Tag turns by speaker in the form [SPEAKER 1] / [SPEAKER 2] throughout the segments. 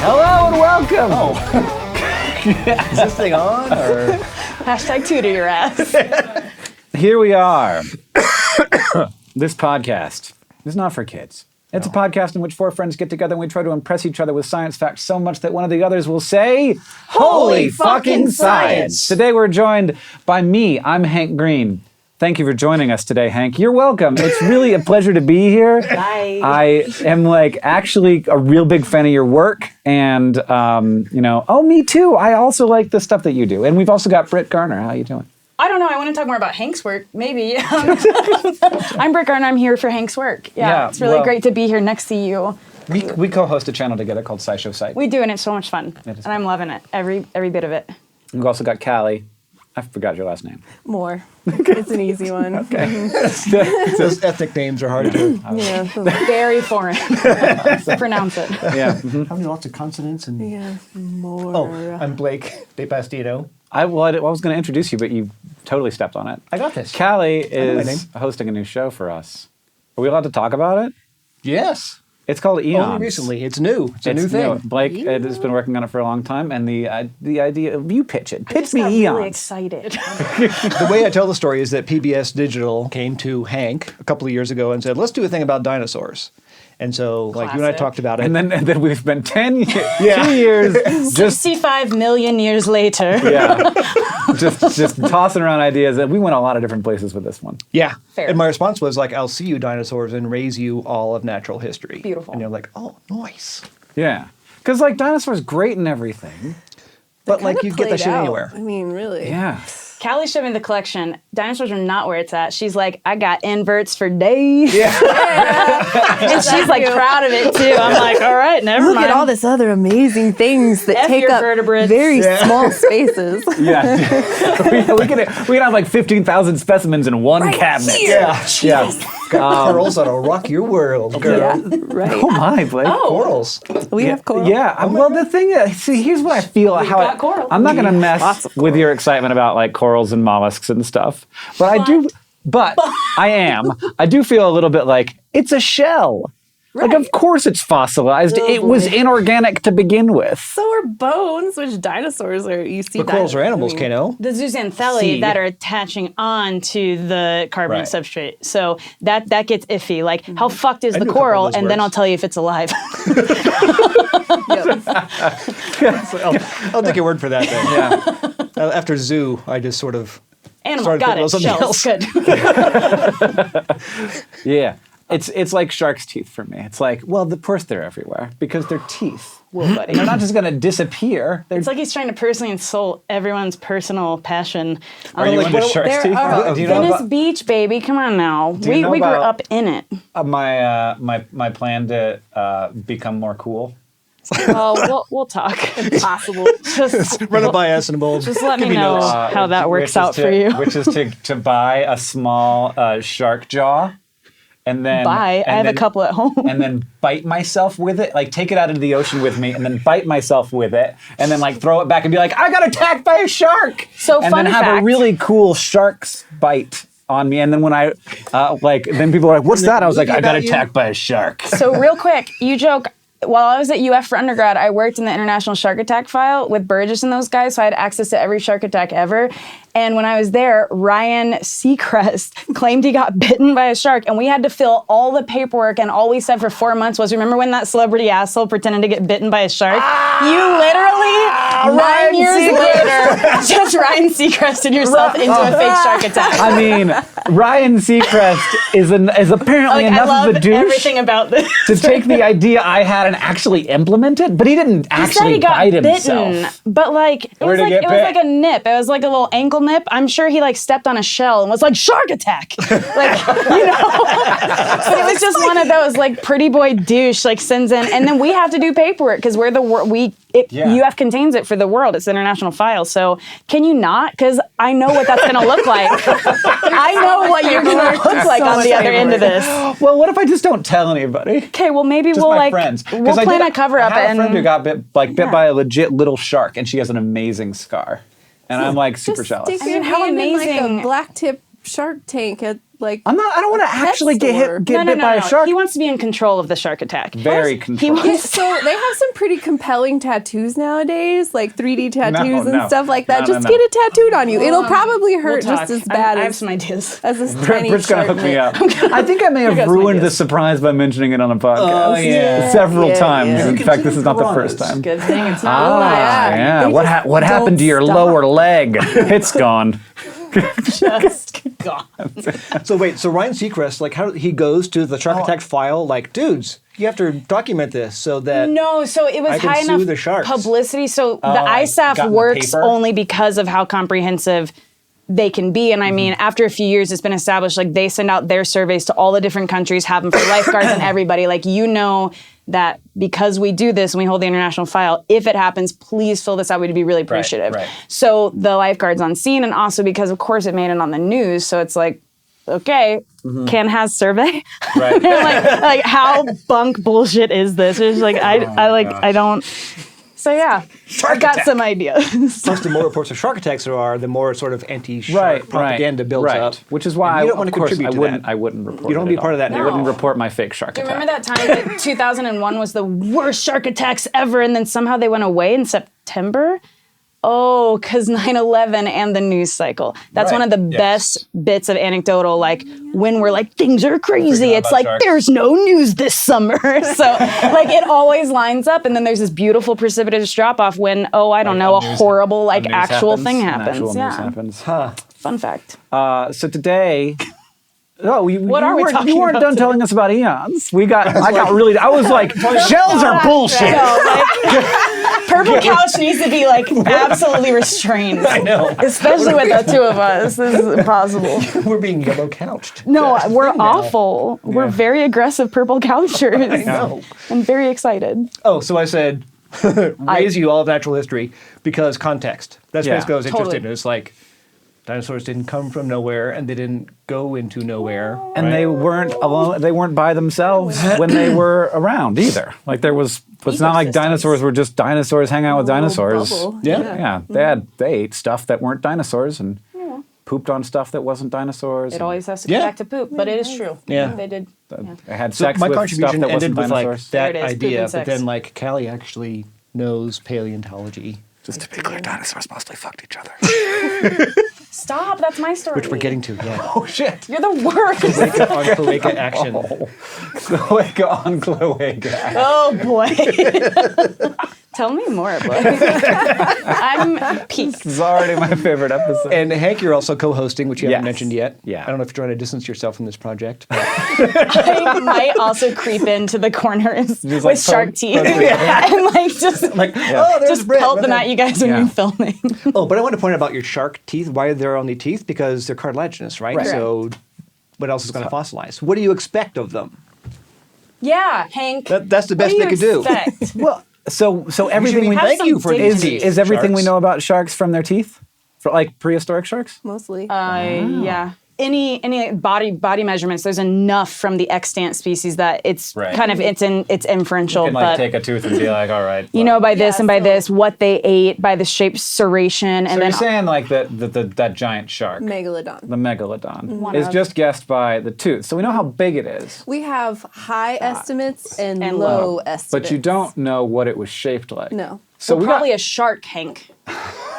[SPEAKER 1] Hello and welcome.
[SPEAKER 2] Is this thing on or?
[SPEAKER 3] Hashtag tutor your ass.
[SPEAKER 1] Here we are. This podcast is not for kids. It's a podcast in which four friends get together and we try to impress each other with science facts so much that one of the others will say, "Holy fucking science!" Today we're joined by me. I'm Hank Green. Thank you for joining us today, Hank. You're welcome. It's really a pleasure to be here.
[SPEAKER 3] Bye.
[SPEAKER 1] I am actually a real big fan of your work, and me too. I also like the stuff that you do. And we've also got Brit Garner. How you doing?
[SPEAKER 3] I don't know. I want to talk more about Hank's work, maybe. I'm Brit Garner. I'm here for Hank's work. Yeah, it's really great to be here next to you.
[SPEAKER 1] We co-host a channel together called SciShow Site.
[SPEAKER 3] We do, and it's so much fun. And I'm loving it, every bit of it.
[SPEAKER 1] We've also got Kallie. I forgot your last name.
[SPEAKER 4] More. It's an easy one.
[SPEAKER 1] Okay.
[SPEAKER 2] Those ethnic names are hard to.
[SPEAKER 4] Yeah.
[SPEAKER 3] Very foreign. Pronounce it.
[SPEAKER 1] Yeah. Mm-hmm.
[SPEAKER 2] How many lots of consonants and?
[SPEAKER 4] Yeah. More.
[SPEAKER 2] Oh, I'm Blake de Pastino.
[SPEAKER 1] I was going to introduce you, but you totally stepped on it.
[SPEAKER 2] I got this.
[SPEAKER 1] Kallie
[SPEAKER 2] my name.
[SPEAKER 1] is hosting a new show for us. Are we allowed to talk about it?
[SPEAKER 2] Yes.
[SPEAKER 1] It's called Eons.
[SPEAKER 2] Only recently. It's new. It's a new thing.
[SPEAKER 1] Blake has been working on it for a long time, and the idea of you pitch it. Pitch me
[SPEAKER 3] I
[SPEAKER 1] Eons.
[SPEAKER 3] got really excited.
[SPEAKER 2] The way I tell the story is that PBS Digital came to Hank a couple of years ago and said, "Let's do a thing about dinosaurs." And so, you and I
[SPEAKER 3] Classic.
[SPEAKER 2] talked about it.
[SPEAKER 1] And then we've spent 2
[SPEAKER 2] Yeah.
[SPEAKER 1] years just
[SPEAKER 3] 65 million years later.
[SPEAKER 1] just tossing around ideas. And we went a lot of different places with this one.
[SPEAKER 2] Yeah.
[SPEAKER 3] Fair.
[SPEAKER 2] And my response was "I'll see you dinosaurs and raise you all of natural history."
[SPEAKER 3] Beautiful.
[SPEAKER 2] And you're like, "Oh, nice."
[SPEAKER 1] Yeah, because dinosaurs great and everything.
[SPEAKER 2] But you get that shit anywhere.
[SPEAKER 4] I mean, really.
[SPEAKER 1] Yeah.
[SPEAKER 3] Kallie showed me the collection. Dinosaurs are not where it's at. She's like, I got inverts for days.
[SPEAKER 2] Yeah.
[SPEAKER 3] And she's like proud of it too. I'm like, all right, never
[SPEAKER 4] Look
[SPEAKER 3] mind.
[SPEAKER 4] at all this other amazing things that
[SPEAKER 3] F
[SPEAKER 4] take
[SPEAKER 3] your
[SPEAKER 4] up
[SPEAKER 3] vertebrates.
[SPEAKER 4] very small spaces.
[SPEAKER 1] Yeah. we can have like 15,000 specimens in one cabinet.
[SPEAKER 2] Yeah.
[SPEAKER 1] Yeah.
[SPEAKER 2] Corals that'll rock your world, girl.
[SPEAKER 4] Yeah, right.
[SPEAKER 1] Oh my, Blake.
[SPEAKER 2] Corals.
[SPEAKER 4] We have coral.
[SPEAKER 1] Yeah. Well, the thing is, see, here's what I feel.
[SPEAKER 3] got coral.
[SPEAKER 1] I'm not going to mess
[SPEAKER 4] Lots of
[SPEAKER 1] with your excitement about corals and mollusks and stuff, but I do. But I am. I do feel a little bit like it's a shell.
[SPEAKER 4] Right.
[SPEAKER 1] Of course it's fossilized.
[SPEAKER 4] Oh,
[SPEAKER 1] it was
[SPEAKER 4] boy.
[SPEAKER 1] inorganic to begin with.
[SPEAKER 4] So are bones, which dinosaurs are. You see
[SPEAKER 2] But corals are animals,
[SPEAKER 4] I mean,
[SPEAKER 2] Kano.
[SPEAKER 3] the zooxanthellae
[SPEAKER 1] Seed.
[SPEAKER 3] that are attaching on to the carbonate
[SPEAKER 1] Right.
[SPEAKER 3] substrate. So that gets iffy. Like, how fucked is
[SPEAKER 2] I
[SPEAKER 3] the
[SPEAKER 2] knew a couple
[SPEAKER 3] coral?
[SPEAKER 2] of those
[SPEAKER 3] And then
[SPEAKER 2] words.
[SPEAKER 3] I'll tell you if it's alive.
[SPEAKER 2] I'll take your word for that then.
[SPEAKER 1] Yeah.
[SPEAKER 2] After zoo, I just sort of
[SPEAKER 3] Animal,
[SPEAKER 2] started
[SPEAKER 3] got
[SPEAKER 2] thinking
[SPEAKER 3] it.
[SPEAKER 2] about something
[SPEAKER 3] Shells,
[SPEAKER 2] else.
[SPEAKER 3] good.
[SPEAKER 1] Yeah. It's like shark's teeth for me. It's like, well, of course they're everywhere because they're teeth.
[SPEAKER 3] Whoa, buddy.
[SPEAKER 1] They're not just going to disappear. They're
[SPEAKER 3] It's like he's trying to personally insult everyone's personal passion.
[SPEAKER 1] Are you into shark's
[SPEAKER 4] there
[SPEAKER 1] teeth?
[SPEAKER 4] are-
[SPEAKER 1] Do you know
[SPEAKER 3] Venice
[SPEAKER 1] about
[SPEAKER 3] Beach, baby. Come on now.
[SPEAKER 1] you
[SPEAKER 3] We
[SPEAKER 1] know
[SPEAKER 3] grew
[SPEAKER 1] about-
[SPEAKER 3] up in it.
[SPEAKER 1] my plan to become more cool?
[SPEAKER 3] Well, we'll talk.
[SPEAKER 4] Impossible.
[SPEAKER 3] Just
[SPEAKER 2] Run it by us and we'll
[SPEAKER 3] Just let
[SPEAKER 2] give
[SPEAKER 3] me
[SPEAKER 2] you
[SPEAKER 3] know
[SPEAKER 2] notes.
[SPEAKER 3] how that
[SPEAKER 1] Which
[SPEAKER 3] works
[SPEAKER 1] is
[SPEAKER 3] out for you.
[SPEAKER 1] Which is to buy a small shark jaw, and then
[SPEAKER 3] Bye. I have a couple at home.
[SPEAKER 1] and then bite myself with it, take it out into the ocean with me, and then bite myself with it, and then throw it back and be like, I got attacked by a shark.
[SPEAKER 3] So
[SPEAKER 1] and
[SPEAKER 3] fun
[SPEAKER 1] then have
[SPEAKER 3] fact.
[SPEAKER 1] a really cool shark's bite on me, and then when I then people are like, what's that? I was like, I got
[SPEAKER 2] about you?
[SPEAKER 1] attacked by a shark.
[SPEAKER 3] So real quick, you joke. While I was at UF for undergrad, I worked in the International Shark Attack file with Burgess and those guys, so I had access to every shark attack ever. And when I was there, Ryan Seacrest claimed he got bitten by a shark, and we had to fill all the paperwork, and all we said for 4 months was, remember when that celebrity asshole pretended to get bitten by a shark? You literally, 9 years later, just Ryan Seacrested yourself into a fake shark attack.
[SPEAKER 1] I mean, Ryan Seacrest is apparently
[SPEAKER 3] I
[SPEAKER 1] enough
[SPEAKER 3] love
[SPEAKER 1] of a douche
[SPEAKER 3] everything about this.
[SPEAKER 1] to take the idea I had and actually implement it, but he didn't
[SPEAKER 3] He said
[SPEAKER 1] actually
[SPEAKER 3] he got
[SPEAKER 1] bite
[SPEAKER 3] bitten,
[SPEAKER 1] himself.
[SPEAKER 3] but it
[SPEAKER 1] Where'd
[SPEAKER 3] was
[SPEAKER 1] he get
[SPEAKER 3] it was
[SPEAKER 1] bit?
[SPEAKER 3] like a nip. It was like a little ankle nip. I'm sure he stepped on a shell and was like, shark attack. But it was just one of those pretty boy douche sends in, and then we have to do paperwork because we're the UF contains it for the world. It's the international file. So can you not? Because I know what that's going to look like. I know what you're going to look like on the other end of this.
[SPEAKER 1] Well, what if I just don't tell anybody?
[SPEAKER 3] Okay, well maybe
[SPEAKER 1] Just
[SPEAKER 3] we'll
[SPEAKER 1] my friends. 'Cause
[SPEAKER 3] we'll
[SPEAKER 1] I
[SPEAKER 3] plan
[SPEAKER 1] did-
[SPEAKER 3] a cover up
[SPEAKER 1] I had
[SPEAKER 3] and
[SPEAKER 1] a friend who got bit
[SPEAKER 3] Yeah.
[SPEAKER 1] by a legit little shark, and she has an amazing scar. And I'm super
[SPEAKER 4] Just
[SPEAKER 1] jealous.
[SPEAKER 4] stick
[SPEAKER 3] I mean,
[SPEAKER 4] your
[SPEAKER 3] how
[SPEAKER 4] hand in
[SPEAKER 3] amazing.
[SPEAKER 4] a black tip Shark Tank at like.
[SPEAKER 1] I don't want to actually get
[SPEAKER 4] store.
[SPEAKER 1] bit by a shark.
[SPEAKER 3] He wants to be in control of the shark attack.
[SPEAKER 1] Very
[SPEAKER 3] He
[SPEAKER 1] controlled.
[SPEAKER 3] wants
[SPEAKER 4] So they have some pretty compelling tattoos nowadays, like 3D tattoos
[SPEAKER 1] No.
[SPEAKER 4] and stuff like that.
[SPEAKER 1] No,
[SPEAKER 4] Just
[SPEAKER 1] no.
[SPEAKER 4] get it tattooed on you. It'll probably hurt
[SPEAKER 3] We'll
[SPEAKER 4] just
[SPEAKER 3] talk.
[SPEAKER 4] as bad
[SPEAKER 3] I have
[SPEAKER 4] as
[SPEAKER 3] some ideas.
[SPEAKER 4] this tiny
[SPEAKER 1] Brit's gonna
[SPEAKER 4] shark
[SPEAKER 1] hook me
[SPEAKER 4] mitt.
[SPEAKER 1] up. I think I may have
[SPEAKER 3] guys
[SPEAKER 1] ruined
[SPEAKER 3] might
[SPEAKER 1] the
[SPEAKER 3] guess.
[SPEAKER 1] surprise by mentioning it on a podcast.
[SPEAKER 2] Oh, yeah.
[SPEAKER 1] Several
[SPEAKER 4] Yeah,
[SPEAKER 1] times.
[SPEAKER 4] yeah.
[SPEAKER 1] In
[SPEAKER 2] You
[SPEAKER 1] fact, this is not the
[SPEAKER 2] consider
[SPEAKER 1] first time.
[SPEAKER 3] Good thing it's not.
[SPEAKER 1] Yeah.
[SPEAKER 4] They
[SPEAKER 1] What
[SPEAKER 4] just
[SPEAKER 1] what happened
[SPEAKER 4] don't
[SPEAKER 1] to your
[SPEAKER 4] stop.
[SPEAKER 1] lower leg? It's gone.
[SPEAKER 3] Just gone.
[SPEAKER 2] So wait, so Ryan Seacrest, like how he goes to the shark attack file, like, dudes, you have to document this so that
[SPEAKER 3] No, so it was
[SPEAKER 2] I can
[SPEAKER 3] high
[SPEAKER 2] sue
[SPEAKER 3] enough
[SPEAKER 2] the sharks.
[SPEAKER 3] publicity. So the
[SPEAKER 2] like,
[SPEAKER 3] ISAF
[SPEAKER 2] got in the
[SPEAKER 3] works
[SPEAKER 2] paper?
[SPEAKER 3] only because of how comprehensive they can be. And I mean, after a few years, it's been established, like they send out their surveys to all the different countries, have them for lifeguards and everybody. Like, you know that because we do this and we hold the international file, if it happens, please fill this out. We'd be really appreciative.
[SPEAKER 2] right.
[SPEAKER 3] So the lifeguards on scene, and also because of course it made it on the news. So it's like, okay, Ken has survey.
[SPEAKER 2] Right.
[SPEAKER 3] like how bunk bullshit is this? It's like I don't. So yeah, I got some ideas.
[SPEAKER 2] plus the more reports of shark attacks there are, the more sort of anti-shark
[SPEAKER 1] Right,
[SPEAKER 2] propaganda builds
[SPEAKER 1] right.
[SPEAKER 2] up.
[SPEAKER 1] Which is why
[SPEAKER 2] And you don't
[SPEAKER 1] I,
[SPEAKER 2] want
[SPEAKER 1] of
[SPEAKER 2] to
[SPEAKER 1] course,
[SPEAKER 2] contribute to
[SPEAKER 1] I wouldn't.
[SPEAKER 2] that.
[SPEAKER 1] I wouldn't report.
[SPEAKER 2] You don't
[SPEAKER 1] it
[SPEAKER 2] wanna be
[SPEAKER 1] at
[SPEAKER 2] part of
[SPEAKER 1] all.
[SPEAKER 2] that
[SPEAKER 1] I wouldn't
[SPEAKER 2] narrative.
[SPEAKER 1] report my fake shark
[SPEAKER 3] Do you
[SPEAKER 1] attack.
[SPEAKER 3] remember that time that 2001 was the worst shark attacks ever, and then somehow they went away in September? Oh, because 9/11 and the news cycle. That's
[SPEAKER 2] Right.
[SPEAKER 3] one of the
[SPEAKER 2] Yes.
[SPEAKER 3] best bits of anecdotal, like when we're like, things are crazy.
[SPEAKER 2] Forgot
[SPEAKER 3] It's
[SPEAKER 2] about
[SPEAKER 3] like,
[SPEAKER 2] sharks.
[SPEAKER 3] there's no news this summer. So like it always lines up. And then there's this beautiful precipitous drop off when, I don't know, a horrible, like actual thing happens.
[SPEAKER 1] Actual
[SPEAKER 3] Yeah.
[SPEAKER 1] news happens.
[SPEAKER 3] Fun fact.
[SPEAKER 1] So today. Oh, you
[SPEAKER 3] are we
[SPEAKER 1] weren't,
[SPEAKER 3] talking
[SPEAKER 1] you weren't
[SPEAKER 3] about
[SPEAKER 1] done telling us about Eons. I was like, shells are bullshit.
[SPEAKER 3] Purple Couch needs to be like absolutely restrained. I know. Especially with the two of us. This is impossible.
[SPEAKER 2] We're being yellow couched.
[SPEAKER 3] No,
[SPEAKER 2] That's the
[SPEAKER 3] we're
[SPEAKER 2] thing now.
[SPEAKER 3] awful. We're very aggressive purple couchers.
[SPEAKER 2] I know.
[SPEAKER 3] And very excited.
[SPEAKER 2] Oh, so I said, raise you all of natural history because context. That's
[SPEAKER 1] Yeah.
[SPEAKER 2] basically what I was interested
[SPEAKER 3] Totally.
[SPEAKER 2] in. It's like dinosaurs didn't come from nowhere and they didn't go into nowhere.
[SPEAKER 1] And
[SPEAKER 2] right?
[SPEAKER 1] they weren't alone. They weren't by themselves when they were around either. Like there was. It's not like
[SPEAKER 3] Ecosystems.
[SPEAKER 1] dinosaurs were just dinosaurs hanging out with dinosaurs.
[SPEAKER 4] bubble.
[SPEAKER 2] Yeah.
[SPEAKER 1] Yeah, they ate stuff that weren't dinosaurs and pooped on stuff that wasn't dinosaurs.
[SPEAKER 3] It
[SPEAKER 1] and
[SPEAKER 3] always has to come
[SPEAKER 2] Yeah.
[SPEAKER 3] back to poop, but it is true.
[SPEAKER 2] Yeah.
[SPEAKER 3] They did.
[SPEAKER 1] They had
[SPEAKER 2] So
[SPEAKER 1] sex
[SPEAKER 2] my
[SPEAKER 1] with stuff
[SPEAKER 2] contribution
[SPEAKER 1] that
[SPEAKER 2] ended
[SPEAKER 1] wasn't
[SPEAKER 2] with like
[SPEAKER 1] dinosaurs.
[SPEAKER 2] that
[SPEAKER 3] There it is, poop
[SPEAKER 2] idea,
[SPEAKER 3] and
[SPEAKER 2] but
[SPEAKER 3] sex.
[SPEAKER 2] then like Kallie actually knows paleontology,
[SPEAKER 1] Just to be clear, dinosaurs mostly fucked each other.
[SPEAKER 3] Stop, that's my story.
[SPEAKER 2] which we're getting to. Yeah.
[SPEAKER 1] Oh shit!
[SPEAKER 3] You're the worst.
[SPEAKER 2] Cloaca on cloaca action.
[SPEAKER 1] Cloaca on cloaca.
[SPEAKER 3] Oh boy. Tell me more, boy. I'm peaked.
[SPEAKER 1] This is already my favorite episode.
[SPEAKER 2] And Hank, you're also co-hosting, which you haven't
[SPEAKER 1] Yes.
[SPEAKER 2] mentioned yet.
[SPEAKER 1] Yeah.
[SPEAKER 2] I don't know if you're trying to distance yourself from this project. But
[SPEAKER 3] I might also creep into the corners with
[SPEAKER 1] like
[SPEAKER 3] shark
[SPEAKER 1] poke-
[SPEAKER 3] teeth
[SPEAKER 1] poke-
[SPEAKER 3] and like just
[SPEAKER 1] like,
[SPEAKER 2] oh, there's
[SPEAKER 3] just
[SPEAKER 2] Brit.
[SPEAKER 3] pelt them at you guys when
[SPEAKER 1] Yeah.
[SPEAKER 3] you're filming.
[SPEAKER 2] Oh, but I want to point out about your shark teeth. Why they're only teeth? Because they're cartilaginous, right?
[SPEAKER 1] Right.
[SPEAKER 2] So, what else is going to fossilize? What do you expect of them?
[SPEAKER 3] Yeah, Hank.
[SPEAKER 2] That's the
[SPEAKER 3] what
[SPEAKER 2] best
[SPEAKER 3] do
[SPEAKER 2] they
[SPEAKER 3] you
[SPEAKER 2] could do.
[SPEAKER 3] expect?
[SPEAKER 1] well, so everything we
[SPEAKER 3] Have
[SPEAKER 2] Thank
[SPEAKER 3] some
[SPEAKER 2] you for the
[SPEAKER 3] dignity.
[SPEAKER 1] is everything we
[SPEAKER 2] sharks.
[SPEAKER 1] know about sharks from their teeth, for like prehistoric sharks.
[SPEAKER 4] Mostly.
[SPEAKER 3] Yeah. Any body measurements, there's enough from the extant species that it's
[SPEAKER 1] Right.
[SPEAKER 3] kind of it's inferential, but
[SPEAKER 1] a tooth and be like, all right.
[SPEAKER 3] you know by this
[SPEAKER 4] Yeah,
[SPEAKER 3] and by
[SPEAKER 4] so-
[SPEAKER 3] this what they ate, by the shape serration,
[SPEAKER 1] So
[SPEAKER 3] and
[SPEAKER 1] you're
[SPEAKER 3] then
[SPEAKER 1] saying like that giant shark,
[SPEAKER 4] Megalodon.
[SPEAKER 1] the megalodon,
[SPEAKER 3] One
[SPEAKER 1] is
[SPEAKER 3] of.
[SPEAKER 1] just guessed by the tooth. So we know how big it is,
[SPEAKER 4] We have high estimates and,
[SPEAKER 3] And
[SPEAKER 4] low
[SPEAKER 3] low.
[SPEAKER 4] estimates.
[SPEAKER 1] but you don't know what it was shaped like.
[SPEAKER 4] No.
[SPEAKER 1] So we
[SPEAKER 3] probably
[SPEAKER 1] got,
[SPEAKER 3] a shark, Hank.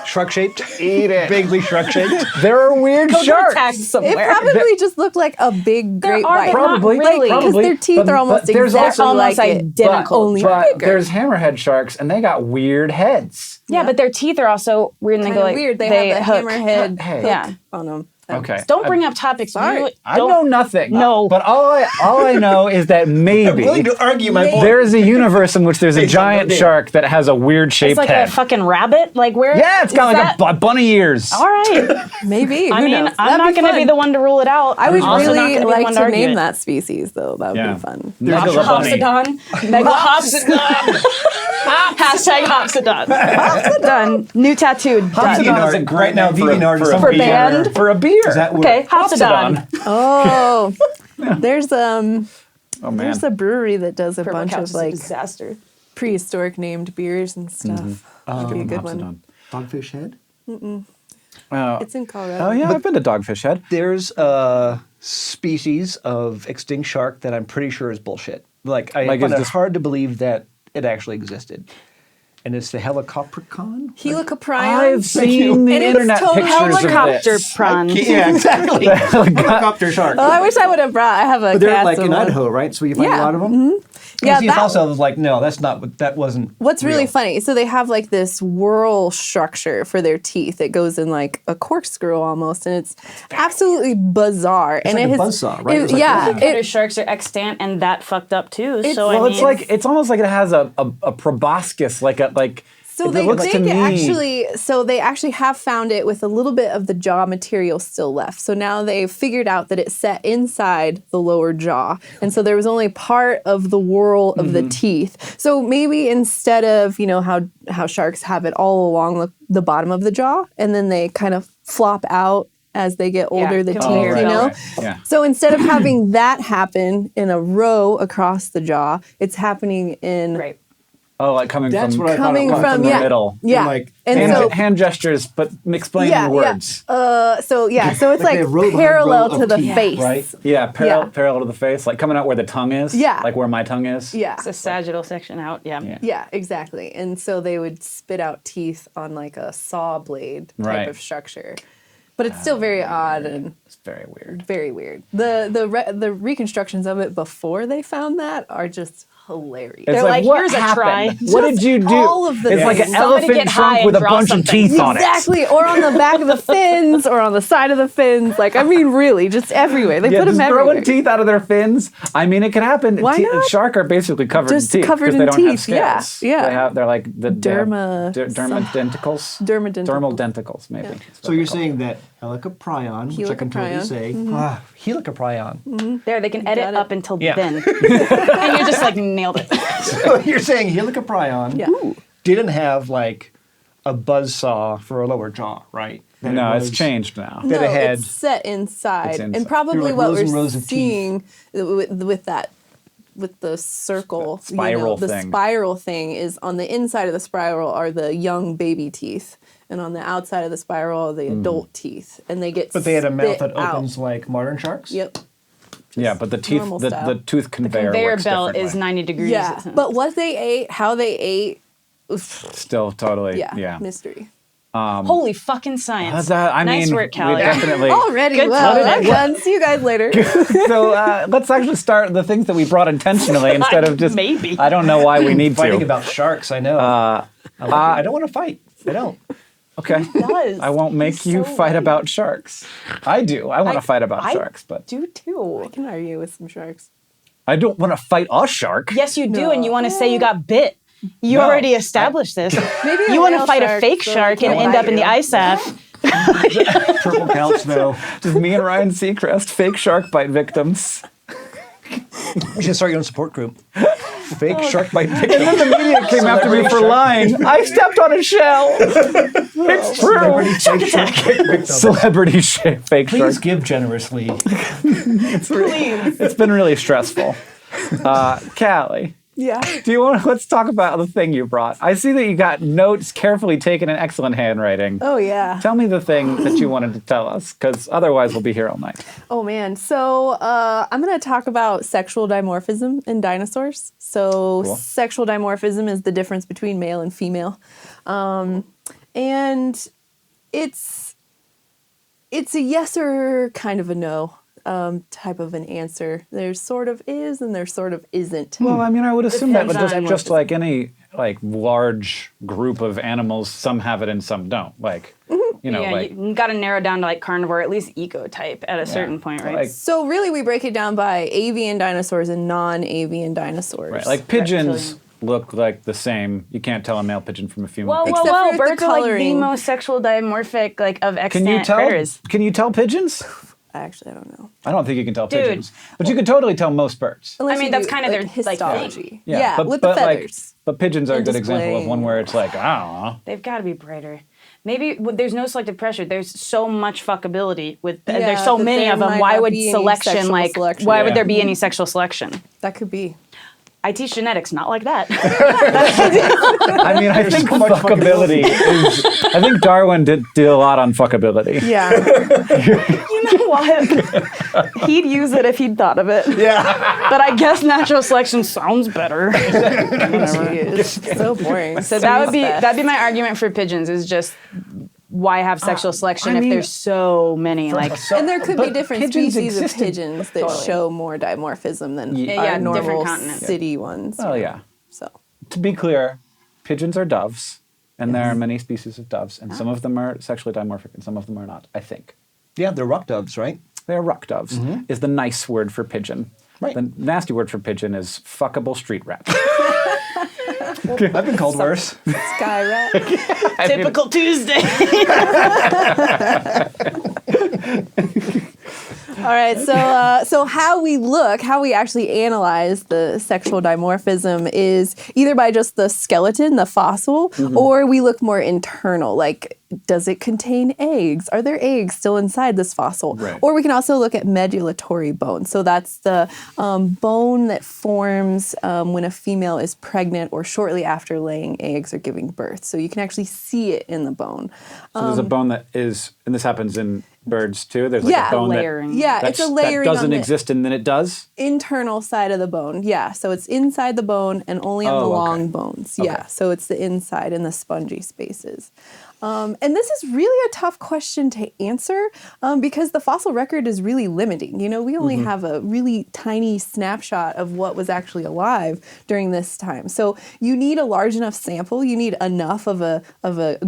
[SPEAKER 2] Shark-shaped?
[SPEAKER 1] Eat it.
[SPEAKER 2] Vaguely shark-shaped?
[SPEAKER 1] there are weird
[SPEAKER 3] Go
[SPEAKER 1] sharks.
[SPEAKER 3] attack
[SPEAKER 4] It
[SPEAKER 3] somewhere.
[SPEAKER 4] probably just looked like a big
[SPEAKER 3] There
[SPEAKER 4] great
[SPEAKER 3] are,
[SPEAKER 4] white.
[SPEAKER 3] but not
[SPEAKER 1] Probably,
[SPEAKER 3] really.
[SPEAKER 4] Because their teeth are almost
[SPEAKER 1] there's
[SPEAKER 4] exactly
[SPEAKER 1] also-
[SPEAKER 3] almost
[SPEAKER 4] like it.
[SPEAKER 3] identical.
[SPEAKER 4] Only
[SPEAKER 1] But
[SPEAKER 4] bigger.
[SPEAKER 1] there's hammerhead sharks, and they got weird heads.
[SPEAKER 3] Yeah, but their teeth are also weird, and they
[SPEAKER 4] Kind
[SPEAKER 3] go
[SPEAKER 4] of
[SPEAKER 3] like
[SPEAKER 4] weird. They have
[SPEAKER 3] hook.
[SPEAKER 4] the hammerhead
[SPEAKER 1] Hey.
[SPEAKER 4] hook
[SPEAKER 3] Yeah.
[SPEAKER 4] on them.
[SPEAKER 1] Okay.
[SPEAKER 3] Don't bring up topics.
[SPEAKER 4] Sorry.
[SPEAKER 3] You
[SPEAKER 1] I
[SPEAKER 3] don't-
[SPEAKER 1] know nothing.
[SPEAKER 3] No.
[SPEAKER 1] But all I know is that maybe
[SPEAKER 2] to argue my point.
[SPEAKER 1] there is a universe in which there's a
[SPEAKER 2] Based on
[SPEAKER 1] giant
[SPEAKER 2] no data.
[SPEAKER 1] shark that has a weird shaped
[SPEAKER 3] It's like
[SPEAKER 1] head.
[SPEAKER 3] a fucking rabbit. Like where?
[SPEAKER 1] Yeah, it's got
[SPEAKER 3] is
[SPEAKER 1] like
[SPEAKER 3] that-
[SPEAKER 1] a bunny ears.
[SPEAKER 3] All right.
[SPEAKER 4] Maybe.
[SPEAKER 3] I
[SPEAKER 4] Who
[SPEAKER 3] mean,
[SPEAKER 4] knows?
[SPEAKER 3] I'm not going to be the one to rule it out.
[SPEAKER 4] I would
[SPEAKER 3] I'm also not
[SPEAKER 4] really
[SPEAKER 3] gonna be the
[SPEAKER 4] like
[SPEAKER 3] one
[SPEAKER 4] to
[SPEAKER 3] argue
[SPEAKER 4] name
[SPEAKER 3] it.
[SPEAKER 4] that species, though. That would
[SPEAKER 3] Yeah.
[SPEAKER 4] be fun.
[SPEAKER 3] Hopsidon. Hashtag Hopsidon. Done. New tattoo. Done.
[SPEAKER 1] Hopsidon is a great
[SPEAKER 2] right now,
[SPEAKER 1] name for a-
[SPEAKER 2] DeviantArt is
[SPEAKER 1] for a
[SPEAKER 2] some
[SPEAKER 3] For
[SPEAKER 2] beer.
[SPEAKER 3] band?
[SPEAKER 1] For a beer.
[SPEAKER 2] Does that work?
[SPEAKER 3] Okay, Hopsidon.
[SPEAKER 4] Oh, there's
[SPEAKER 1] Oh man.
[SPEAKER 4] there's a brewery that does a
[SPEAKER 3] Purple
[SPEAKER 4] bunch
[SPEAKER 3] Couch
[SPEAKER 4] of
[SPEAKER 3] is a
[SPEAKER 4] like
[SPEAKER 3] disaster.
[SPEAKER 4] prehistoric named beers and stuff. That'd be a good one.
[SPEAKER 1] Hopsidon.
[SPEAKER 2] Dogfish Head?
[SPEAKER 4] It's in Colorado.
[SPEAKER 1] Oh yeah, I've been to Dogfish Head.
[SPEAKER 2] There's a species of extinct shark that I'm pretty sure is bullshit. Like, I
[SPEAKER 1] Like,
[SPEAKER 2] find
[SPEAKER 1] it's
[SPEAKER 2] it
[SPEAKER 1] just-
[SPEAKER 2] hard to believe that it actually existed. And it's the helicopricon?
[SPEAKER 4] Helicoprion.
[SPEAKER 1] I've seen the
[SPEAKER 4] And it's
[SPEAKER 1] internet
[SPEAKER 4] totally
[SPEAKER 1] pictures
[SPEAKER 3] Helicopter
[SPEAKER 1] of this.
[SPEAKER 3] prawn.
[SPEAKER 2] Yeah, exactly. Helicopter shark.
[SPEAKER 4] Oh, I wish I would have brought. I have a
[SPEAKER 2] But they're
[SPEAKER 4] cast
[SPEAKER 2] like
[SPEAKER 4] of
[SPEAKER 2] in
[SPEAKER 4] one.
[SPEAKER 2] Idaho, right? So you find
[SPEAKER 4] Yeah.
[SPEAKER 2] a lot of them?
[SPEAKER 4] Yeah,
[SPEAKER 2] And
[SPEAKER 4] that-
[SPEAKER 2] also was like, no, that wasn't
[SPEAKER 4] What's really
[SPEAKER 2] real.
[SPEAKER 4] funny, so they have like this whorl structure for their teeth. It goes in like a corkscrew almost, and it's absolutely bizarre.
[SPEAKER 2] It's like a buzzsaw, right? It's like-
[SPEAKER 4] yeah,
[SPEAKER 3] Cutter sharks are extant and that fucked up too. So
[SPEAKER 1] Well,
[SPEAKER 3] I mean,
[SPEAKER 1] it's like it's almost like it has a proboscis,
[SPEAKER 4] So
[SPEAKER 1] it
[SPEAKER 4] they
[SPEAKER 1] looks to
[SPEAKER 4] think it
[SPEAKER 1] me-
[SPEAKER 4] actually, so they actually have found it with a little bit of the jaw material still left. So now they've figured out that it set inside the lower jaw, and so there was only part of the whorl of the teeth. So maybe instead of how sharks have it all along the bottom of the jaw, and then they kind of flop out as they get older, the teeth,
[SPEAKER 3] conveyor belt.
[SPEAKER 1] Yeah.
[SPEAKER 4] So instead of having that happen in a row across the jaw, it's happening in
[SPEAKER 3] right.
[SPEAKER 1] Oh, like coming
[SPEAKER 2] That's
[SPEAKER 1] from
[SPEAKER 2] what I thought it
[SPEAKER 4] coming
[SPEAKER 2] was.
[SPEAKER 4] from
[SPEAKER 1] the
[SPEAKER 4] yeah,
[SPEAKER 1] middle.
[SPEAKER 4] yeah,
[SPEAKER 2] Like,
[SPEAKER 4] and
[SPEAKER 1] hand,
[SPEAKER 4] so
[SPEAKER 1] hand gestures, but explaining
[SPEAKER 4] yeah,
[SPEAKER 1] the words.
[SPEAKER 4] so it's
[SPEAKER 2] Like
[SPEAKER 4] like
[SPEAKER 2] they row behind
[SPEAKER 4] parallel
[SPEAKER 2] row
[SPEAKER 4] to
[SPEAKER 2] of
[SPEAKER 4] the
[SPEAKER 2] teeth,
[SPEAKER 4] face,
[SPEAKER 2] right?
[SPEAKER 1] Yeah,
[SPEAKER 4] Yeah.
[SPEAKER 1] parallel to the face, like coming out where the tongue is.
[SPEAKER 4] Yeah.
[SPEAKER 1] Like where my tongue is.
[SPEAKER 4] Yeah,
[SPEAKER 3] It's a sagittal section out. Yeah.
[SPEAKER 4] yeah, exactly. And so they would spit out teeth on like a saw blade type
[SPEAKER 1] Right.
[SPEAKER 4] of structure, but it's still very odd and
[SPEAKER 1] It's very weird.
[SPEAKER 4] very weird. The reconstructions of it before they found that are just hilarious.
[SPEAKER 1] It's
[SPEAKER 3] They're
[SPEAKER 1] like,
[SPEAKER 3] like,
[SPEAKER 1] what
[SPEAKER 3] "Here's a
[SPEAKER 1] happened?
[SPEAKER 3] try."
[SPEAKER 1] What did you do?
[SPEAKER 4] all of the
[SPEAKER 1] it's like an
[SPEAKER 4] things.
[SPEAKER 3] Somebody
[SPEAKER 1] elephant
[SPEAKER 3] get high
[SPEAKER 1] trunk
[SPEAKER 3] and
[SPEAKER 1] with a
[SPEAKER 3] draw
[SPEAKER 1] bunch
[SPEAKER 3] something.
[SPEAKER 1] of teeth on it.
[SPEAKER 4] Exactly, or on the back of the fins, or on the side of the fins. Like, I mean, really, just everywhere. They
[SPEAKER 1] Yeah,
[SPEAKER 4] put
[SPEAKER 1] just
[SPEAKER 4] them
[SPEAKER 1] growing
[SPEAKER 4] everywhere.
[SPEAKER 1] teeth out of their fins. I mean, it could happen.
[SPEAKER 4] Why not?
[SPEAKER 1] Shark are basically covered
[SPEAKER 4] Just
[SPEAKER 1] in teeth
[SPEAKER 4] covered
[SPEAKER 1] because
[SPEAKER 4] in
[SPEAKER 1] they don't have
[SPEAKER 4] teeth, yeah,
[SPEAKER 1] scales.
[SPEAKER 4] yeah.
[SPEAKER 1] They're like the
[SPEAKER 4] Derma-
[SPEAKER 1] dermadenticles.
[SPEAKER 4] Dermadenticles.
[SPEAKER 1] Dermal denticles, maybe.
[SPEAKER 4] Yeah.
[SPEAKER 1] That's
[SPEAKER 2] So
[SPEAKER 1] what
[SPEAKER 2] you're
[SPEAKER 1] they're called.
[SPEAKER 2] saying that helicoprion, which I can totally
[SPEAKER 4] Helicoprion.
[SPEAKER 2] say, helicoprion.
[SPEAKER 3] There, they can edit
[SPEAKER 4] got it.
[SPEAKER 3] up until
[SPEAKER 2] Yeah.
[SPEAKER 3] then. And you just like nailed it.
[SPEAKER 2] So you're saying helicoprion
[SPEAKER 4] Yeah.
[SPEAKER 2] didn't have like a buzzsaw for a lower jaw, right? That
[SPEAKER 1] No,
[SPEAKER 2] it
[SPEAKER 1] it's
[SPEAKER 2] was-
[SPEAKER 1] changed now.
[SPEAKER 2] that it had-
[SPEAKER 4] it's set inside,
[SPEAKER 1] It's inside.
[SPEAKER 4] and probably
[SPEAKER 2] They're like
[SPEAKER 4] what
[SPEAKER 2] rows and
[SPEAKER 4] we're
[SPEAKER 2] rows of teeth.
[SPEAKER 4] seeing with the circle,
[SPEAKER 1] Spiral
[SPEAKER 4] the
[SPEAKER 1] thing.
[SPEAKER 4] spiral thing is on the inside of the spiral are the young baby teeth, and on the outside of the spiral are the adult teeth, and they get
[SPEAKER 2] But they had a mouth
[SPEAKER 4] spit
[SPEAKER 2] that
[SPEAKER 4] out.
[SPEAKER 2] opens like modern sharks?
[SPEAKER 4] Yep.
[SPEAKER 1] Yeah, but the teeth,
[SPEAKER 4] normal
[SPEAKER 1] the
[SPEAKER 4] style.
[SPEAKER 1] tooth conveyor,
[SPEAKER 3] Conveyor
[SPEAKER 1] works
[SPEAKER 3] belt is
[SPEAKER 1] differently.
[SPEAKER 3] 90 degrees.
[SPEAKER 4] Yeah,
[SPEAKER 3] it sounds.
[SPEAKER 4] but what they ate, how they ate,
[SPEAKER 1] Still totally.
[SPEAKER 4] yeah, mystery.
[SPEAKER 3] Holy fucking science.
[SPEAKER 1] I
[SPEAKER 3] nice
[SPEAKER 1] mean,
[SPEAKER 3] work,
[SPEAKER 1] we
[SPEAKER 3] Kallie.
[SPEAKER 1] definitely.
[SPEAKER 4] Already,
[SPEAKER 3] Good
[SPEAKER 4] well,
[SPEAKER 3] job.
[SPEAKER 4] I'm done. See you guys later.
[SPEAKER 1] So let's actually start the things that we brought intentionally instead of just.
[SPEAKER 3] Maybe.
[SPEAKER 1] I don't know why we need
[SPEAKER 2] Fighting
[SPEAKER 1] to.
[SPEAKER 2] about sharks, I know. I don't want to fight. I don't.
[SPEAKER 1] Okay.
[SPEAKER 3] does.
[SPEAKER 1] I won't make you
[SPEAKER 3] So
[SPEAKER 1] fight
[SPEAKER 3] right.
[SPEAKER 1] about sharks. I do. I want to fight about
[SPEAKER 3] I
[SPEAKER 1] sharks, but
[SPEAKER 3] do too.
[SPEAKER 4] I can argue with some sharks.
[SPEAKER 1] I don't want to fight a shark.
[SPEAKER 3] Yes, you do,
[SPEAKER 4] No.
[SPEAKER 3] and you want to say you got bit. You
[SPEAKER 1] No,
[SPEAKER 3] already established this.
[SPEAKER 4] Maybe
[SPEAKER 3] You want to
[SPEAKER 4] male
[SPEAKER 3] fight a
[SPEAKER 4] shark,
[SPEAKER 3] fake
[SPEAKER 4] so
[SPEAKER 3] shark
[SPEAKER 4] they
[SPEAKER 3] and
[SPEAKER 4] can't
[SPEAKER 3] end up
[SPEAKER 4] bite
[SPEAKER 3] in the
[SPEAKER 4] you.
[SPEAKER 3] ISAF.
[SPEAKER 2] Triple counts, though.
[SPEAKER 1] Just me and Ryan Seacrest, fake shark bite victims.
[SPEAKER 2] You should start your own support group. Fake shark bite
[SPEAKER 1] And then the media came after me for lying. I stepped on a shell. It's true.
[SPEAKER 2] fake shark victim.
[SPEAKER 1] Celebrity fake
[SPEAKER 2] Please
[SPEAKER 1] shark.
[SPEAKER 2] give generously.
[SPEAKER 1] It's been really stressful. Callie,
[SPEAKER 4] Yeah.
[SPEAKER 1] do you want? Let's talk about the thing you brought. I see that you got notes carefully taken in excellent handwriting.
[SPEAKER 4] Oh, yeah.
[SPEAKER 1] Tell me the thing that you wanted to tell us, because otherwise we'll be here all night.
[SPEAKER 4] Oh, man. So I'm going to talk about sexual dimorphism in dinosaurs. So
[SPEAKER 1] Cool.
[SPEAKER 4] sexual dimorphism is the difference between male and female. And it's a yes or kind of a no type of an answer. There sort of is and there sort of isn't.
[SPEAKER 1] Well, I mean, I would assume that
[SPEAKER 3] Depends
[SPEAKER 1] just,
[SPEAKER 3] on-
[SPEAKER 1] just like any like large group of animals, some have it and some don't. Like, you know,
[SPEAKER 3] yeah,
[SPEAKER 1] like
[SPEAKER 3] you got to narrow down to like carnivore, at least ecotype at a certain point, right?
[SPEAKER 1] Like-
[SPEAKER 4] So really we break it down by avian dinosaurs and non-avian dinosaurs.
[SPEAKER 1] right, like pigeons look like the same. You can't tell a male pigeon from a female
[SPEAKER 3] whoa,
[SPEAKER 1] pigeon.
[SPEAKER 3] whoa,
[SPEAKER 4] Except
[SPEAKER 3] whoa!
[SPEAKER 4] for the
[SPEAKER 3] Birds are like the
[SPEAKER 4] coloring.
[SPEAKER 3] most sexual dimorphic like of
[SPEAKER 1] Can
[SPEAKER 3] extant
[SPEAKER 1] you tell?
[SPEAKER 3] predators.
[SPEAKER 1] Can you tell pigeons?
[SPEAKER 4] Actually, I don't know.
[SPEAKER 1] I don't think you can tell
[SPEAKER 3] Dude.
[SPEAKER 1] pigeons, but you can totally tell most birds.
[SPEAKER 4] Unless
[SPEAKER 3] I mean,
[SPEAKER 4] you
[SPEAKER 3] that's
[SPEAKER 4] do,
[SPEAKER 3] kind of their, like,
[SPEAKER 4] histology.
[SPEAKER 1] Yeah,
[SPEAKER 4] Yeah,
[SPEAKER 1] but,
[SPEAKER 4] with
[SPEAKER 1] but
[SPEAKER 4] the feathers.
[SPEAKER 1] but pigeons are a
[SPEAKER 4] And
[SPEAKER 1] good example of
[SPEAKER 4] displaying.
[SPEAKER 1] one where it's like, I don't know.
[SPEAKER 3] They've got to be brighter. Maybe there's no selective pressure. There's so much fuckability with.
[SPEAKER 4] Yeah,
[SPEAKER 3] there's so
[SPEAKER 4] that
[SPEAKER 3] many
[SPEAKER 4] there
[SPEAKER 3] of them.
[SPEAKER 4] might
[SPEAKER 3] Why
[SPEAKER 4] not
[SPEAKER 3] would
[SPEAKER 4] be any
[SPEAKER 3] selection
[SPEAKER 4] sexual
[SPEAKER 3] like?
[SPEAKER 4] selection.
[SPEAKER 3] Why would
[SPEAKER 1] Yeah.
[SPEAKER 3] there be any sexual selection?
[SPEAKER 4] That could be.
[SPEAKER 3] I teach genetics, not like that.
[SPEAKER 1] I mean, I think fuckability is. I think Darwin did a lot on fuckability.
[SPEAKER 4] Yeah.
[SPEAKER 3] You know what? He'd use it if he'd thought of it.
[SPEAKER 2] Yeah.
[SPEAKER 3] But I guess natural selection sounds better.
[SPEAKER 4] Jeez. So boring.
[SPEAKER 3] So that'd be my argument for pigeons is just why have sexual selection if there's so many
[SPEAKER 4] And there could be
[SPEAKER 1] but
[SPEAKER 4] different
[SPEAKER 1] pigeons
[SPEAKER 4] species
[SPEAKER 1] existed.
[SPEAKER 4] of pigeons that show more dimorphism than our
[SPEAKER 3] different
[SPEAKER 4] normal
[SPEAKER 3] continents.
[SPEAKER 4] city ones.
[SPEAKER 1] Oh yeah.
[SPEAKER 4] So
[SPEAKER 1] To be clear, pigeons are doves, and there are many species of doves, and some of them are sexually dimorphic, and some of them are not. I think
[SPEAKER 2] Yeah, they're rock doves, right?
[SPEAKER 1] they are ruck doves. Is the nice word for pigeon.
[SPEAKER 2] Right.
[SPEAKER 1] The nasty word for pigeon is fuckable street rat.
[SPEAKER 2] I've been called worse.
[SPEAKER 4] sky rat.
[SPEAKER 3] typical Tuesday.
[SPEAKER 4] All right, so how we actually analyze the sexual dimorphism is either by just the skeleton, the fossil, or we look more internal, like does it contain eggs? Are there eggs still inside this fossil?
[SPEAKER 1] Right.
[SPEAKER 4] Or we can also look at medullatory bone. So that's the bone that forms when a female is pregnant or shortly after laying eggs or giving birth. So you can actually see it in the bone.
[SPEAKER 1] So there's a bone that is, and this happens in birds too. There's like a bone
[SPEAKER 3] layering.
[SPEAKER 1] that
[SPEAKER 4] It's a layering
[SPEAKER 1] that
[SPEAKER 4] on
[SPEAKER 1] doesn't
[SPEAKER 4] the
[SPEAKER 1] exist and then it does.
[SPEAKER 4] internal side of the bone. Yeah, so it's inside the bone and only on the long bones.
[SPEAKER 1] Okay.
[SPEAKER 4] Yeah, so it's the inside and the spongy spaces. And this is really a tough question to answer because the fossil record is really limiting. You know, we only have a really tiny snapshot of what was actually alive during this time. So you need a large enough sample. You need enough of a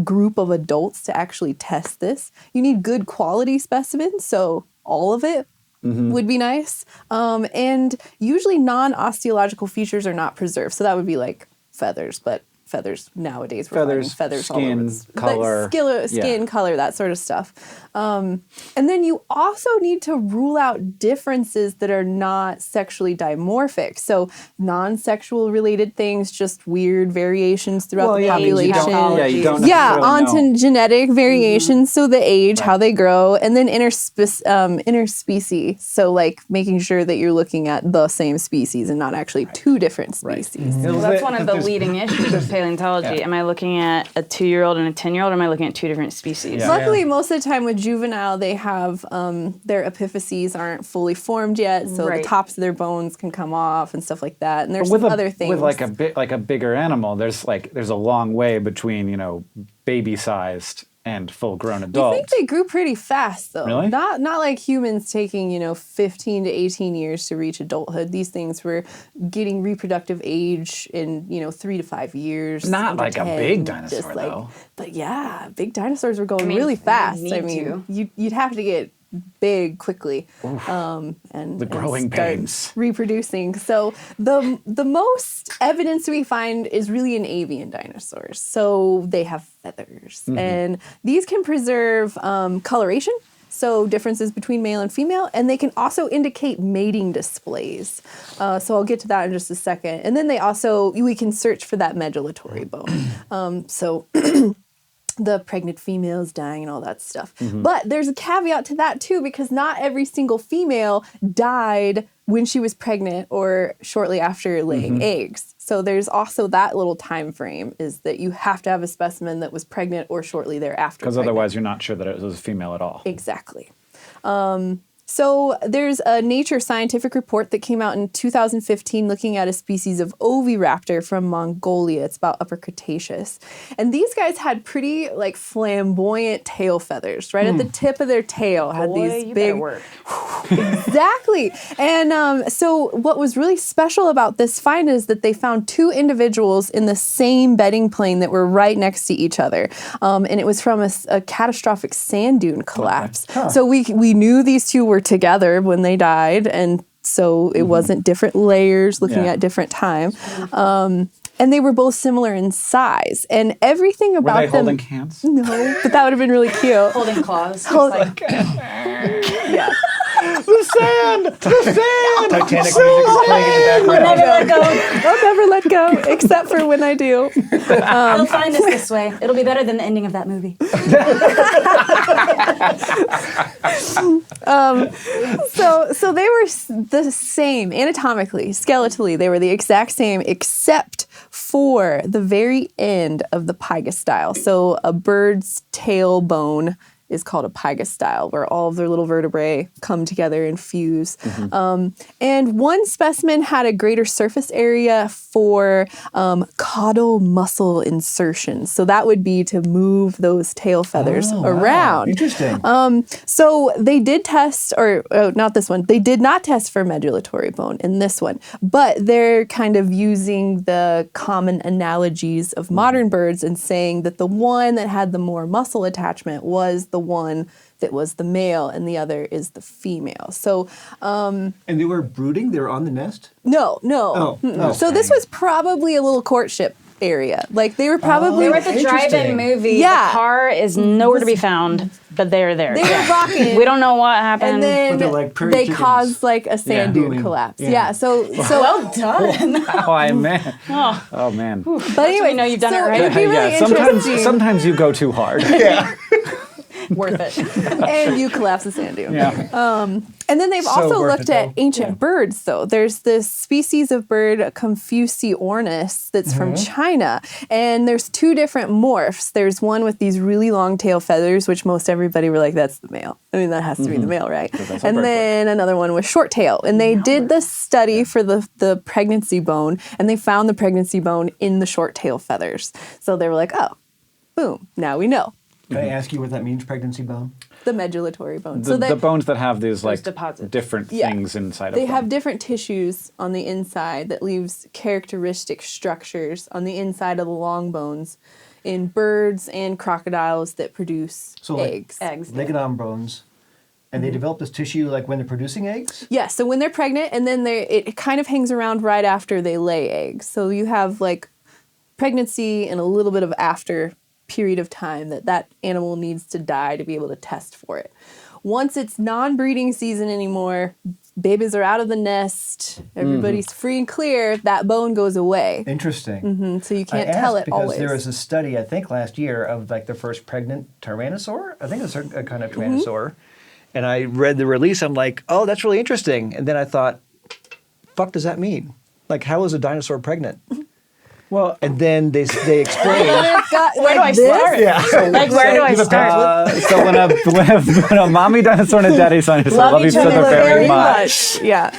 [SPEAKER 4] group of adults to actually test this. You need good quality specimens, so all of it would be nice. And usually non-osteological features are not preserved. So that would be like feathers, but feathers nowadays we're finding feathers all over.
[SPEAKER 1] skin, color,
[SPEAKER 4] Skin, color, that sort of stuff. And then you also need to rule out differences that are not sexually dimorphic. So non-sexual related things, just weird variations throughout the population.
[SPEAKER 1] You don't
[SPEAKER 4] Yeah,
[SPEAKER 1] necessarily
[SPEAKER 4] onto
[SPEAKER 1] know.
[SPEAKER 4] genetic variations, so the age, how they grow, and then interspecies. So like making sure that you're looking at the same species and not actually two different species.
[SPEAKER 3] Well, that's one of the leading issues of paleontology. Am I looking at a 2-year-old and a 10-year-old, or am I looking at two different species?
[SPEAKER 1] Yeah.
[SPEAKER 4] Luckily, most of the time with juvenile, they have their epiphyses aren't fully formed yet, so the tops of their bones can come off and stuff like that. And there's some other things.
[SPEAKER 1] With like a bigger animal, there's a long way between baby-sized and full-grown
[SPEAKER 4] I
[SPEAKER 1] adults.
[SPEAKER 4] think they grew pretty fast, though.
[SPEAKER 1] Really?
[SPEAKER 4] Not like humans taking 15 to 18 years to reach adulthood. These things were getting reproductive age in 3 to 5 years.
[SPEAKER 1] Not like
[SPEAKER 4] 10,
[SPEAKER 1] a big
[SPEAKER 4] just
[SPEAKER 1] dinosaur, though.
[SPEAKER 4] But yeah, big dinosaurs were going
[SPEAKER 3] mean,
[SPEAKER 4] really fast.
[SPEAKER 3] they need
[SPEAKER 4] You'd have to get big quickly, and
[SPEAKER 1] The growing
[SPEAKER 4] start
[SPEAKER 1] pains.
[SPEAKER 4] reproducing. So the most evidence we find is really in avian dinosaurs. So they have feathers, and these can preserve coloration. So differences between male and female, and they can also indicate mating displays. So I'll get to that in just a second. And then we can search for that medullatory bone. The pregnant females dying and all that stuff. But there's a caveat to that too, because not every single female died when she was pregnant or shortly after laying eggs. So there's also that little time frame, is that you have to have a specimen that was pregnant or shortly thereafter.
[SPEAKER 1] Because otherwise you're not sure that it was a female at all.
[SPEAKER 4] Exactly. So there's a Nature scientific report that came out in 2015 looking at a species of oviraptor from Mongolia. It's about Upper Cretaceous. And these guys had pretty flamboyant tail feathers. Right at the tip of their tail had these
[SPEAKER 3] you
[SPEAKER 4] big...
[SPEAKER 3] better work.
[SPEAKER 4] Exactly. And so what was really special about this find is that they found two individuals in the same bedding plane that were right next to each other. And it was from a catastrophic sand dune collapse. Okay. Huh. So we knew these two were together when they died, and so it wasn't different layers looking at different time. And they were both similar in size, and everything about
[SPEAKER 1] Were they
[SPEAKER 4] them.
[SPEAKER 1] holding hands?
[SPEAKER 4] No, but that would have been really cute.
[SPEAKER 3] Holding claws.
[SPEAKER 4] Yeah.
[SPEAKER 1] The sand!
[SPEAKER 2] Titanic music is playing in the
[SPEAKER 3] We'll
[SPEAKER 2] background.
[SPEAKER 3] never let go.
[SPEAKER 4] I'll never let go, except for when I do.
[SPEAKER 3] They'll find us this way. It'll be better than the ending of that movie.
[SPEAKER 4] So they were the same anatomically, skeletally. They were the exact same, except for the very end of the pygostyle. So a bird's tailbone is called a pygostyle, where all of their little vertebrae come together and fuse. And one specimen had a greater surface area for caudal muscle insertions. So that would be to move those tail feathers around.
[SPEAKER 2] Interesting.
[SPEAKER 4] So they did test, or not this one, they did not test for medullatory bone in this one, but they're kind of using the common analogies of modern birds and saying that the one that had the more muscle attachment was the one that was the male and the other is the female. So,
[SPEAKER 2] and they were brooding? They were on the nest?
[SPEAKER 4] no.
[SPEAKER 2] Oh.
[SPEAKER 4] So this was probably a little courtship area. Like they were probably
[SPEAKER 3] We were at the drive-in movie.
[SPEAKER 4] Yeah.
[SPEAKER 3] The car is nowhere to be found, but they're there.
[SPEAKER 4] They were rocking.
[SPEAKER 3] We don't know what happened.
[SPEAKER 4] And then
[SPEAKER 2] But they're like prairie
[SPEAKER 4] they
[SPEAKER 2] chickens.
[SPEAKER 4] caused like a sand dune
[SPEAKER 2] Booming.
[SPEAKER 4] collapse.
[SPEAKER 2] Yeah.
[SPEAKER 4] Yeah. So
[SPEAKER 3] well done.
[SPEAKER 1] Oh, I man. Oh man.
[SPEAKER 4] but anyway,
[SPEAKER 3] you know you've done it
[SPEAKER 4] so
[SPEAKER 3] right.
[SPEAKER 4] It'd be really interesting.
[SPEAKER 1] Sometimes you go too hard.
[SPEAKER 3] Worth it.
[SPEAKER 4] And you collapse the sand dune.
[SPEAKER 1] Yeah.
[SPEAKER 4] And then they've
[SPEAKER 2] So
[SPEAKER 4] also
[SPEAKER 2] worth
[SPEAKER 4] looked
[SPEAKER 2] it,
[SPEAKER 4] at
[SPEAKER 2] though.
[SPEAKER 4] ancient birds, though. There's this species of bird, Confuciornis, that's from China. And there's two different morphs. There's one with these really long tail feathers, which most everybody were like, that's the male. I mean, that has to be the male, right?
[SPEAKER 1] that's a
[SPEAKER 4] And
[SPEAKER 1] bird
[SPEAKER 4] then another one with short tail. And they did the study for the pregnancy bone, and they found the pregnancy bone in the short tail feathers. So they were like, oh, boom, now we know.
[SPEAKER 2] Can I ask you what that means, pregnancy bone?
[SPEAKER 4] The medullatory bone.
[SPEAKER 1] The bones that have these like
[SPEAKER 3] deposits.
[SPEAKER 1] different
[SPEAKER 4] Yeah.
[SPEAKER 1] things inside
[SPEAKER 4] They
[SPEAKER 1] of them.
[SPEAKER 4] have different tissues on the inside that leaves characteristic structures on the inside of the long bones in birds and crocodiles that produce eggs.
[SPEAKER 3] Eggs.
[SPEAKER 2] Legodon bones. And they develop this tissue like when they're producing eggs?
[SPEAKER 4] Yeah, so when they're pregnant, and then it kind of hangs around right after they lay eggs. So you have like pregnancy and a little bit of after period of time that animal needs to die to be able to test for it. Once it's non-breeding season anymore, babies are out of the nest, everybody's free and clear, that bone goes away.
[SPEAKER 2] Interesting.
[SPEAKER 4] So you
[SPEAKER 2] I
[SPEAKER 4] can't
[SPEAKER 2] asked
[SPEAKER 4] tell it
[SPEAKER 2] because
[SPEAKER 4] always.
[SPEAKER 2] there was a study, I think last year, of like the first pregnant Tyrannosaur. I think it's a kind of Tyrannosaur. And I read the release. I'm like, oh, that's really interesting. And then I thought, fuck does that mean? Like, how is a dinosaur pregnant?
[SPEAKER 1] Well,
[SPEAKER 2] And then they explain.
[SPEAKER 3] Where do I start?
[SPEAKER 2] Yeah.
[SPEAKER 3] Like, where do I start?
[SPEAKER 1] so when a mommy dinosaur and a daddy dinosaur love each other very much.
[SPEAKER 4] Yeah.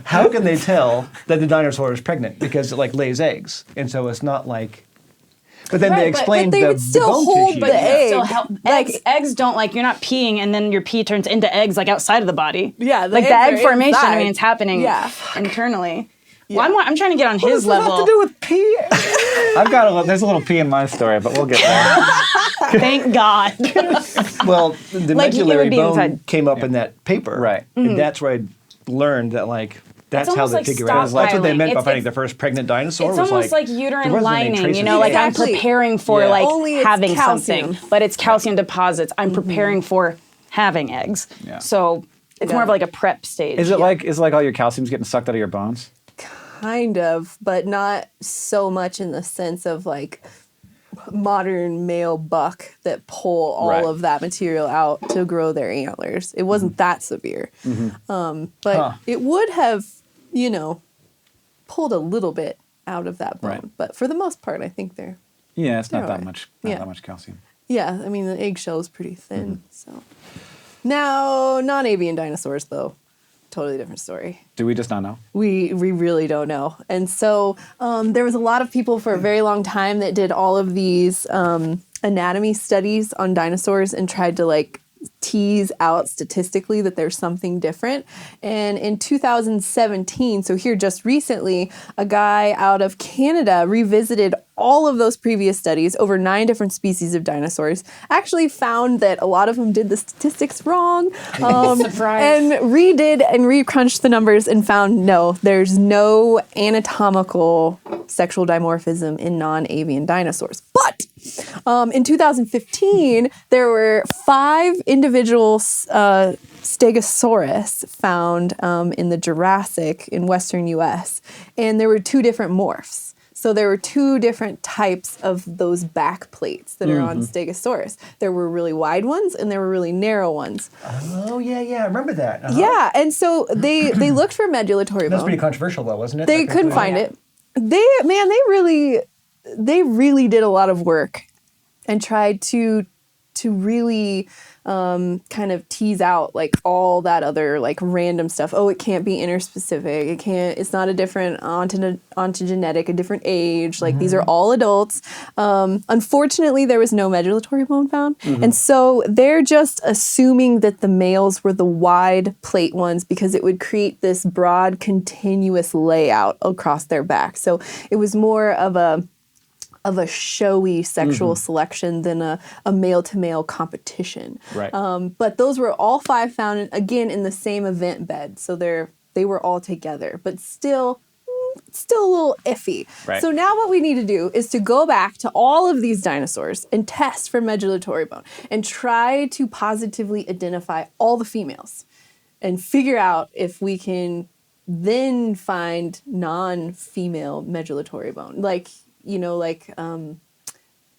[SPEAKER 2] How can they tell that the dinosaur is pregnant? Because it like lays eggs. And so it's not like. But then
[SPEAKER 3] Right,
[SPEAKER 2] they
[SPEAKER 3] but
[SPEAKER 2] explained
[SPEAKER 4] they
[SPEAKER 2] the,
[SPEAKER 4] would still
[SPEAKER 2] the bone
[SPEAKER 4] hold
[SPEAKER 2] tissue.
[SPEAKER 4] the egg.
[SPEAKER 3] Still help. Eggs don't like you're not peeing and then your pee turns into eggs like outside of the body.
[SPEAKER 4] Yeah, the
[SPEAKER 3] like the
[SPEAKER 4] eggs
[SPEAKER 3] egg
[SPEAKER 4] are
[SPEAKER 3] formation.
[SPEAKER 4] inside.
[SPEAKER 3] I mean, it's happening
[SPEAKER 4] Yeah.
[SPEAKER 3] internally. Well, I'm trying to get on his
[SPEAKER 1] What does
[SPEAKER 3] level.
[SPEAKER 1] that have to do with pee? I've got there's a little pee in my story, but we'll get there.
[SPEAKER 3] Thank God.
[SPEAKER 2] Well, the
[SPEAKER 3] Like, it would
[SPEAKER 2] medullary
[SPEAKER 3] be
[SPEAKER 2] bone
[SPEAKER 3] inside.
[SPEAKER 2] came up in that paper.
[SPEAKER 1] Right.
[SPEAKER 2] And that's where I learned that, like, that's how
[SPEAKER 3] almost
[SPEAKER 2] they
[SPEAKER 3] like
[SPEAKER 2] figure out. That's what they
[SPEAKER 3] stockpiling.
[SPEAKER 2] meant by
[SPEAKER 3] It's-
[SPEAKER 2] finding the first pregnant dinosaur.
[SPEAKER 3] It's
[SPEAKER 2] was
[SPEAKER 3] almost like
[SPEAKER 2] there
[SPEAKER 3] uterine
[SPEAKER 2] wasn't any
[SPEAKER 3] lining,
[SPEAKER 2] traces
[SPEAKER 3] you know,
[SPEAKER 2] of
[SPEAKER 3] like
[SPEAKER 2] it.
[SPEAKER 3] I'm
[SPEAKER 4] Exactly.
[SPEAKER 3] preparing for
[SPEAKER 2] Yeah.
[SPEAKER 3] like
[SPEAKER 4] Only it's
[SPEAKER 3] having
[SPEAKER 4] calcium.
[SPEAKER 3] something, but it's calcium deposits. I'm preparing for having eggs.
[SPEAKER 1] Yeah.
[SPEAKER 3] So it's more of like a prep stage.
[SPEAKER 1] Is it like all your calcium's getting sucked out of your bones?
[SPEAKER 4] Kind of, but not so much in the sense of like modern male buck that pull all
[SPEAKER 1] Right.
[SPEAKER 4] of that material out to grow their antlers. It wasn't that severe. But it would have, pulled a little bit out of that bone.
[SPEAKER 1] Right.
[SPEAKER 4] But for the most part, I think they're,
[SPEAKER 1] Yeah, it's not
[SPEAKER 4] They're
[SPEAKER 1] that
[SPEAKER 4] alright.
[SPEAKER 1] much.
[SPEAKER 4] Yeah.
[SPEAKER 1] That much calcium.
[SPEAKER 4] yeah, I mean, the eggshell is pretty thin. So now, non-avian dinosaurs, though, totally different story.
[SPEAKER 1] Do we just not know?
[SPEAKER 4] We really don't know. And so there was a lot of people for a very long time that did all of these anatomy studies on dinosaurs and tried to like tease out statistically that there's something different. And in 2017, so here just recently, a guy out of Canada revisited all of those previous studies over 9 different species of dinosaurs, actually found that a lot of them did the statistics wrong,
[SPEAKER 3] Surprise.
[SPEAKER 4] and redid and recrunched the numbers and found no, there's no anatomical sexual dimorphism in non-avian dinosaurs. But in 2015, there were 5 individual Stegosaurus found in the Jurassic in western U.S., and there were 2 different morphs. So there were two different types of those back plates that are on Stegosaurus. There were really wide ones and there were really narrow ones.
[SPEAKER 2] Oh, yeah, I remember that.
[SPEAKER 4] Yeah, and so they looked for medullatory bone.
[SPEAKER 2] That's pretty controversial, though, wasn't it?
[SPEAKER 4] They couldn't find it. They really did a lot of work and tried to really kind of tease out like all that other like random stuff. Oh, it can't be interspecific. It's not a different ontogenetic, a different age. Like these are all adults. Unfortunately, there was no medullatory bone found. And so they're just assuming that the males were the wide plate ones because it would create this broad continuous layout across their back. So it was more of a showy sexual selection than a male-to-male competition.
[SPEAKER 1] Right.
[SPEAKER 4] But those were all 5 found, again, in the same event bed. So they were all together, but still a little iffy.
[SPEAKER 1] Right.
[SPEAKER 4] So now what we need to do is to go back to all of these dinosaurs and test for medullatory bone and try to positively identify all the females and figure out if we can then find non-female medullatory bone.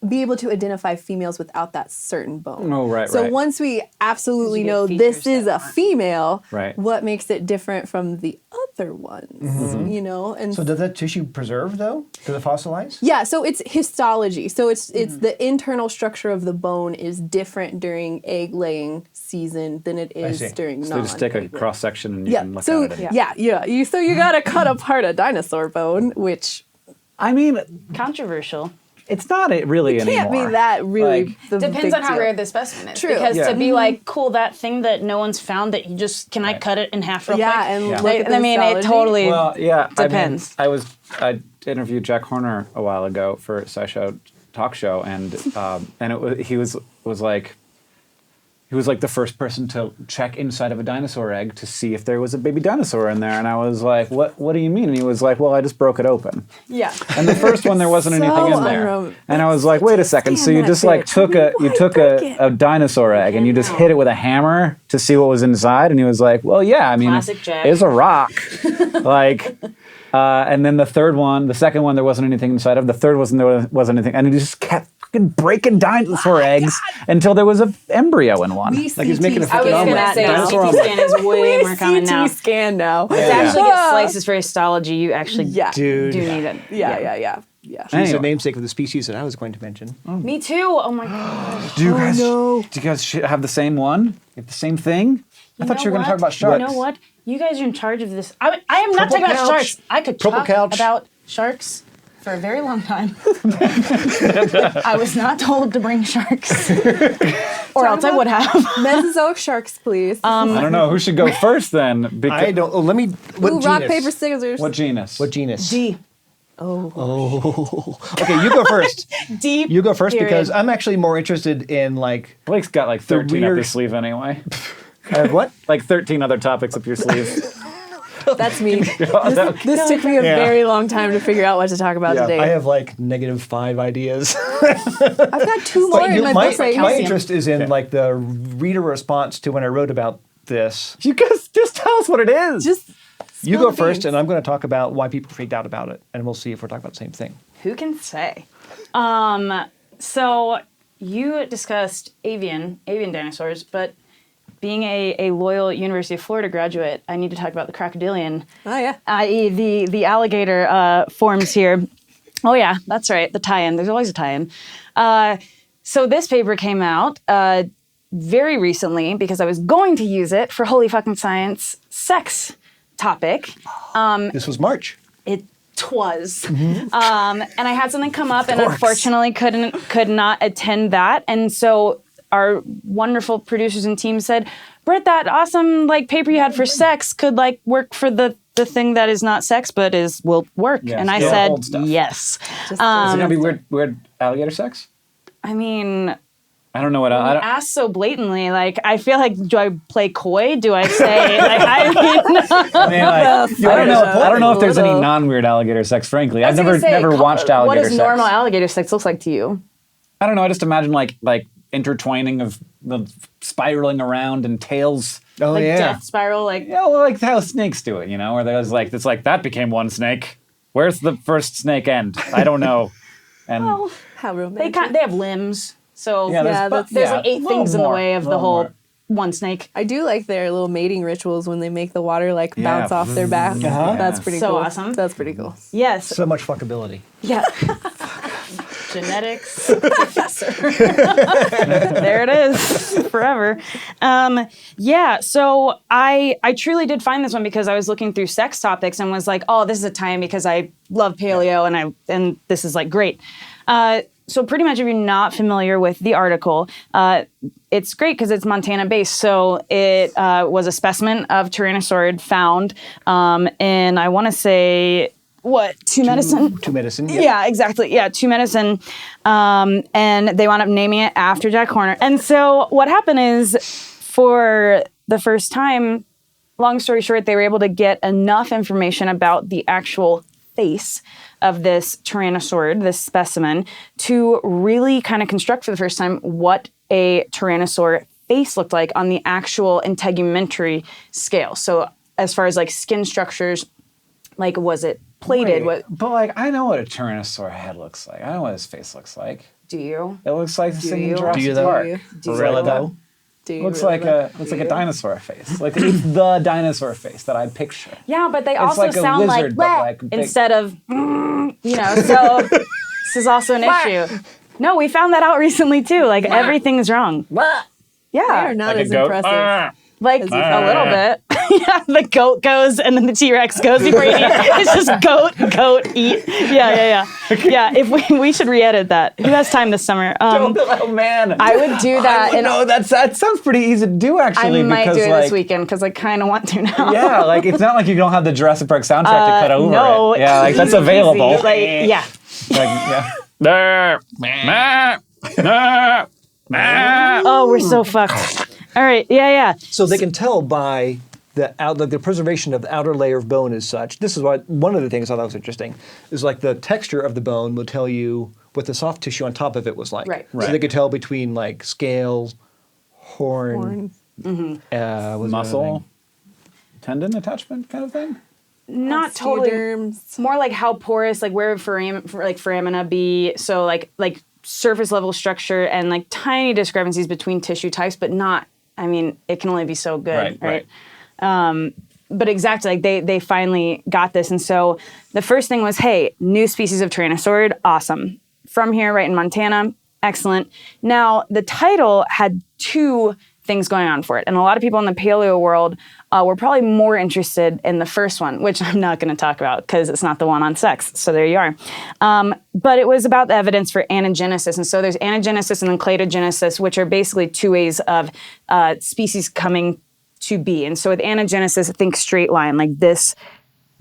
[SPEAKER 4] Be able to identify females without that certain bone.
[SPEAKER 1] Oh, right,
[SPEAKER 4] So
[SPEAKER 1] right.
[SPEAKER 4] once we absolutely
[SPEAKER 3] You get
[SPEAKER 4] know
[SPEAKER 3] features
[SPEAKER 4] this is
[SPEAKER 3] that
[SPEAKER 4] a
[SPEAKER 3] aren't.
[SPEAKER 4] female,
[SPEAKER 1] Right.
[SPEAKER 4] what makes it different from the other ones, you know? And
[SPEAKER 2] So does that tissue preserve, though? Does it fossilize?
[SPEAKER 4] yeah, so it's histology. So it's the internal structure of the bone is different during egg laying season than it is
[SPEAKER 2] see.
[SPEAKER 4] during
[SPEAKER 1] So they just take a
[SPEAKER 4] non-egg laying.
[SPEAKER 1] cross section and you
[SPEAKER 4] Yeah.
[SPEAKER 1] can look
[SPEAKER 4] So
[SPEAKER 1] at it.
[SPEAKER 4] So you gotta cut apart a dinosaur bone, which
[SPEAKER 1] I mean,
[SPEAKER 3] Controversial.
[SPEAKER 1] it's not really
[SPEAKER 4] can't
[SPEAKER 1] anymore.
[SPEAKER 4] be that really.
[SPEAKER 1] Like,
[SPEAKER 4] the
[SPEAKER 3] Depends
[SPEAKER 4] big
[SPEAKER 3] on how
[SPEAKER 4] deal.
[SPEAKER 3] rare the specimen is.
[SPEAKER 4] True.
[SPEAKER 3] Because
[SPEAKER 1] Yeah.
[SPEAKER 3] to be like, cool, that thing that no one's found that you just, can I cut it in half real quick?
[SPEAKER 4] Yeah, and
[SPEAKER 1] Yeah.
[SPEAKER 4] look at the
[SPEAKER 3] I mean, it
[SPEAKER 4] histology.
[SPEAKER 3] totally.
[SPEAKER 1] Well, yeah.
[SPEAKER 3] Depends.
[SPEAKER 1] I interviewed Jack Horner a while ago for a SciShow talk show, and he was like the first person to check inside of a dinosaur egg to see if there was a baby dinosaur in there, and I was like, "What do you mean?" And he was like, "Well, I just broke it open."
[SPEAKER 4] Yeah.
[SPEAKER 1] And the first one, there wasn't
[SPEAKER 4] So
[SPEAKER 1] anything in there.
[SPEAKER 4] unrom-
[SPEAKER 1] And I was like, wait a second. So
[SPEAKER 4] Stand
[SPEAKER 1] you
[SPEAKER 4] that
[SPEAKER 1] just like
[SPEAKER 4] bitch.
[SPEAKER 1] took
[SPEAKER 4] Why break it?
[SPEAKER 1] a dinosaur egg and you just hit it with a hammer to see what was inside? And he was like, well, yeah, I mean,
[SPEAKER 3] Classic Jack.
[SPEAKER 1] it's a rock. And then the second one, there wasn't anything inside of. The third there wasn't anything. And he just kept fucking breaking dinosaur eggs until there was an embryo in one.
[SPEAKER 2] Like he's making a
[SPEAKER 3] I was
[SPEAKER 2] freaking
[SPEAKER 3] going
[SPEAKER 2] omelet.
[SPEAKER 3] to say,
[SPEAKER 2] Dinosaur
[SPEAKER 3] CT
[SPEAKER 2] omelet.
[SPEAKER 3] scan is way more common now.
[SPEAKER 4] CT scan now.
[SPEAKER 3] To actually get slices for histology, you actually
[SPEAKER 4] Yeah.
[SPEAKER 2] Dude.
[SPEAKER 3] do need it.
[SPEAKER 4] Yeah.
[SPEAKER 2] He's
[SPEAKER 1] Anyway.
[SPEAKER 2] the namesake of the species that I was going to mention.
[SPEAKER 3] Me too. Oh my gosh.
[SPEAKER 1] Do you guys have the same one? You have the same thing? I thought you were going to talk about sharks.
[SPEAKER 3] You know what? You guys are in charge of this. I am not
[SPEAKER 2] Purple
[SPEAKER 3] talking about
[SPEAKER 2] couch.
[SPEAKER 3] sharks. I could
[SPEAKER 2] Purple
[SPEAKER 3] talk
[SPEAKER 2] couch.
[SPEAKER 3] about sharks for a very long time. I was not told to bring sharks. Or else I would have.
[SPEAKER 4] Mesozoic sharks, please.
[SPEAKER 1] I don't know. Who should go first then?
[SPEAKER 2] I don't. Oh, let me. What
[SPEAKER 4] Ooh,
[SPEAKER 2] genus?
[SPEAKER 4] rock, paper, scissors.
[SPEAKER 1] What genus?
[SPEAKER 2] What genus?
[SPEAKER 3] D.
[SPEAKER 2] Okay, you go first.
[SPEAKER 3] D.
[SPEAKER 2] You go first
[SPEAKER 3] period.
[SPEAKER 2] because I'm actually more interested in like
[SPEAKER 1] Blake's got like 13 up
[SPEAKER 2] weird-
[SPEAKER 1] his sleeve anyway.
[SPEAKER 2] what?
[SPEAKER 1] Like 13 other topics up your sleeve.
[SPEAKER 4] That's me. This took me a
[SPEAKER 2] Yeah.
[SPEAKER 4] very long time to figure out what to talk about
[SPEAKER 1] Yeah.
[SPEAKER 4] today.
[SPEAKER 2] I have like -5 ideas.
[SPEAKER 4] I've got 2 more in my book right
[SPEAKER 2] my
[SPEAKER 4] here.
[SPEAKER 2] interest is in like the reader response to when I wrote about this.
[SPEAKER 1] You guys just tell us what it is.
[SPEAKER 4] Just
[SPEAKER 2] You
[SPEAKER 4] spill
[SPEAKER 2] go
[SPEAKER 4] the
[SPEAKER 2] first,
[SPEAKER 4] beans.
[SPEAKER 2] and I'm going to talk about why people freaked out about it, and we'll see if we're talking about the same thing.
[SPEAKER 3] Who can say? So you discussed avian dinosaurs, but being a loyal University of Florida graduate, I need to talk about the crocodilian,
[SPEAKER 4] Oh yeah.
[SPEAKER 3] i.e. the alligator forms here. Oh yeah, that's right, the tie-in. There's always a tie-in. So this paper came out very recently because I was going to use it for Holy Fucking Science sex topic.
[SPEAKER 2] This was March.
[SPEAKER 3] It was. And I had something come up and unfortunately could not attend that. And so our wonderful producers and team said, Brit, that awesome paper you had for sex could work for the thing that is not sex but will work.
[SPEAKER 1] Yes,
[SPEAKER 3] and I
[SPEAKER 1] yeah,
[SPEAKER 3] said
[SPEAKER 1] old stuff.
[SPEAKER 3] yes.
[SPEAKER 1] Is it gonna be weird alligator sex?
[SPEAKER 3] I mean,
[SPEAKER 1] I don't know what I don't.
[SPEAKER 3] asked so blatantly, I feel like, do I play coy? Do I say I mean
[SPEAKER 1] I don't know if there's any non-weird alligator sex. Frankly, I've never watched alligator
[SPEAKER 3] What does
[SPEAKER 1] sex.
[SPEAKER 3] normal alligator sex look like to you?
[SPEAKER 1] I don't know. I just imagine like intertwining of the spiraling around and tails.
[SPEAKER 2] Oh, yeah.
[SPEAKER 3] Death spiral,
[SPEAKER 1] Yeah, well, like how snakes do it, where there's it's like that became one snake. Where's the first snake end? I don't know. And
[SPEAKER 3] Well,
[SPEAKER 4] How
[SPEAKER 3] they
[SPEAKER 4] romantic.
[SPEAKER 3] they have limbs, so
[SPEAKER 1] yeah,
[SPEAKER 4] that's-
[SPEAKER 3] there's like 8
[SPEAKER 1] a
[SPEAKER 3] things in the
[SPEAKER 1] little
[SPEAKER 3] way of
[SPEAKER 1] more,
[SPEAKER 3] the
[SPEAKER 1] a
[SPEAKER 3] whole
[SPEAKER 1] little
[SPEAKER 3] one snake.
[SPEAKER 4] I do like their little mating rituals when they make the water like bounce off their back.
[SPEAKER 2] Uh-huh.
[SPEAKER 4] That's pretty
[SPEAKER 3] So
[SPEAKER 4] cool.
[SPEAKER 3] awesome.
[SPEAKER 4] That's pretty cool.
[SPEAKER 3] Yes.
[SPEAKER 2] So much fuckability.
[SPEAKER 3] Yeah. Genetics professor. There it is, forever. Yeah, so I truly did find this one because I was looking through sex topics and was like, oh, this is a time because I love paleo and this is like great. So pretty much if you're not familiar with the article, it's great because it's Montana based. So it was a specimen of Tyrannosaurid found in, I want to say, Two Medicine?
[SPEAKER 2] Two Medicine.
[SPEAKER 3] Yeah, exactly. Yeah, Two Medicine. And they wound up naming it after Jack Horner. And so what happened is, for the first time, long story short, they were able to get enough information about the actual face of this Tyrannosaurid, this specimen, to really kind of construct for the first time what a Tyrannosaur face looked like on the actual integumentary scale. So as far as like skin structures, like was it plated?
[SPEAKER 1] Wait, but like, I know what a Tyrannosaur head looks like. I know what his face looks like.
[SPEAKER 3] Do you?
[SPEAKER 1] It looks like the scene in
[SPEAKER 3] you?
[SPEAKER 1] Jurassic
[SPEAKER 2] Do you though?
[SPEAKER 1] Park.
[SPEAKER 4] Do you?
[SPEAKER 3] Do you?
[SPEAKER 2] Really though?
[SPEAKER 4] Do you
[SPEAKER 1] Looks
[SPEAKER 4] really
[SPEAKER 1] like a dinosaur face. Like it's the dinosaur face that I picture.
[SPEAKER 3] Yeah, but they also
[SPEAKER 1] like a
[SPEAKER 3] sound
[SPEAKER 1] lizard, but
[SPEAKER 3] like,
[SPEAKER 1] like big.
[SPEAKER 3] instead of, so this is also an issue. No, we found that out recently too. Like everything's wrong.
[SPEAKER 4] They
[SPEAKER 3] Yeah,
[SPEAKER 4] are not
[SPEAKER 1] Like a
[SPEAKER 4] as
[SPEAKER 1] goat.
[SPEAKER 4] impressive.
[SPEAKER 3] like
[SPEAKER 4] As you
[SPEAKER 3] a little bit. Yeah, the goat goes and then the T-Rex goes before you eat. It's just goat, eat. Yeah. Yeah, if we should re-edit that. Who has time this summer?
[SPEAKER 1] Oh man,
[SPEAKER 3] I would do that. And
[SPEAKER 1] no, that sounds pretty easy to do
[SPEAKER 3] I
[SPEAKER 1] actually.
[SPEAKER 3] might
[SPEAKER 1] because,
[SPEAKER 3] do it
[SPEAKER 1] like,
[SPEAKER 3] this weekend because I kind of want to now.
[SPEAKER 1] Yeah, like it's not like you don't have the Jurassic Park soundtrack to cut over
[SPEAKER 3] no,
[SPEAKER 1] it. Yeah, like that's
[SPEAKER 3] easy.
[SPEAKER 1] available.
[SPEAKER 3] Like, yeah. Oh, we're so fucked. All right, yeah.
[SPEAKER 2] So they can tell by the preservation of the outer layer of bone is such. This is why one of the things I thought was interesting is like the texture of the bone will tell you what the soft tissue on top of it was like.
[SPEAKER 3] Right.
[SPEAKER 2] So they could tell between like scale, horn, what's the other
[SPEAKER 1] Muscle,
[SPEAKER 2] thing?
[SPEAKER 1] tendon attachment kind of thing.
[SPEAKER 3] Not totally.
[SPEAKER 4] Osteoderms.
[SPEAKER 3] More like how porous, like where would foramina be? So like surface level structure and like tiny discrepancies between tissue types, but not. I mean, it can only be so good, right? But exactly, like they finally got this, and so the first thing was, hey, new species of Tyrannosaurid, awesome. From here, right in Montana, excellent. Now the title had 2 things going on for it, and a lot of people in the paleo world were probably more interested in the first one, which I'm not going to talk about because it's not the one on sex. So there you are. But it was about the evidence for anagenesis, and so there's anagenesis and then cladogenesis, which are basically 2 ways of species coming to be. And so with anagenesis, think straight line, like this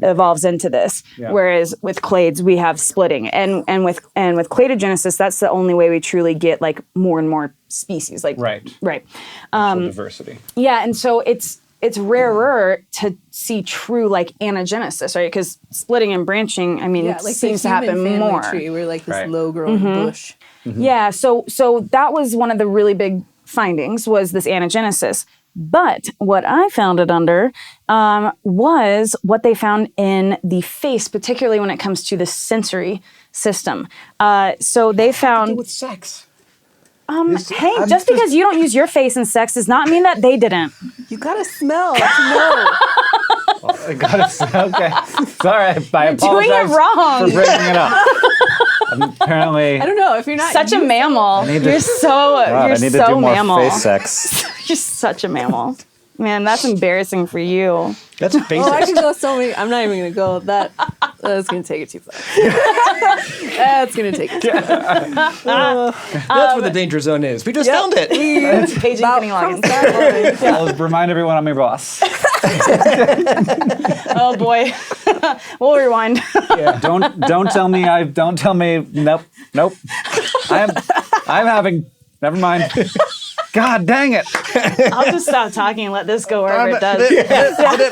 [SPEAKER 3] evolves into this.
[SPEAKER 1] Yeah.
[SPEAKER 3] Whereas with clades, we have splitting. And with cladogenesis, that's the only way we truly get like more and more species. Like
[SPEAKER 1] Right. Diversity.
[SPEAKER 3] Yeah, and so it's rarer to see true like anagenesis, right? Because splitting and branching, I mean,
[SPEAKER 4] Yeah, like
[SPEAKER 3] seems to
[SPEAKER 4] the human
[SPEAKER 3] happen
[SPEAKER 4] family
[SPEAKER 3] more.
[SPEAKER 4] tree. We're like this
[SPEAKER 1] Right.
[SPEAKER 4] low-growing bush.
[SPEAKER 3] Yeah, so that was one of the really big findings was this anagenesis. But what I found it under was what they found in the face, particularly when it comes to the sensory system. So they found,
[SPEAKER 2] With sex.
[SPEAKER 3] hey, just because you don't use your face in sex does not mean that they didn't.
[SPEAKER 4] You gotta smell to know.
[SPEAKER 1] I got it. Okay. Sorry, I apologize
[SPEAKER 3] doing it wrong.
[SPEAKER 1] for bringing it up. Apparently,
[SPEAKER 4] I don't know if you're not
[SPEAKER 3] Such a mammal.
[SPEAKER 1] need to-
[SPEAKER 3] You're so
[SPEAKER 1] God,
[SPEAKER 3] you're
[SPEAKER 1] I need
[SPEAKER 3] so
[SPEAKER 1] to do more
[SPEAKER 3] mammal.
[SPEAKER 1] face sex.
[SPEAKER 3] You're such a mammal. Man, that's embarrassing for you.
[SPEAKER 2] That's basic.
[SPEAKER 4] Oh, I could go so many. I'm not even gonna go. That's gonna take it too far. That's gonna take it too far.
[SPEAKER 2] That's where the danger zone is. We just found it.
[SPEAKER 3] Paging Kenny Loggins.
[SPEAKER 1] I'll remind everyone I'm your boss.
[SPEAKER 3] Oh boy. We'll rewind.
[SPEAKER 1] Don't tell me nope. I'm having never mind. God dang it.
[SPEAKER 3] I'll just stop talking and let this go wherever it does.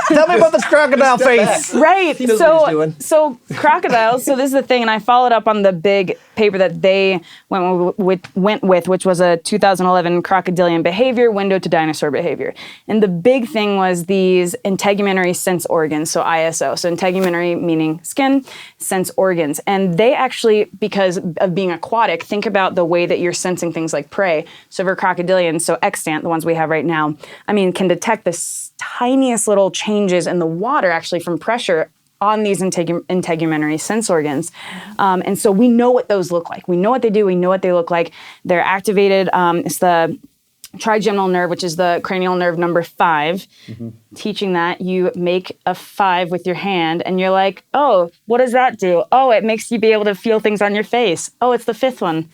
[SPEAKER 1] Tell me about this crocodile face.
[SPEAKER 3] Right.
[SPEAKER 2] knows what he's doing.
[SPEAKER 3] So crocodiles, so this is the thing, and I followed up on the big paper that they went with, which was a 2011 Crocodilian behavior, window to dinosaur behavior. And the big thing was these integumentary sense organs, so ISO. So integumentary meaning skin, sense organs. And they actually, because of being aquatic, think about the way that you're sensing things like prey. So for crocodilians, so extant, the ones we have right now, I mean, can detect the tiniest little changes in the water actually from pressure on these integumentary sense organs. And so we know what those look like. We know what they do. We know what they look like. They're activated. It's the trigeminal nerve, which is the cranial nerve number 5. Teaching that, you make a 5 with your hand and you're like, oh, what does that do? Oh, it makes you be able to feel things on your face. Oh, it's the 5th one.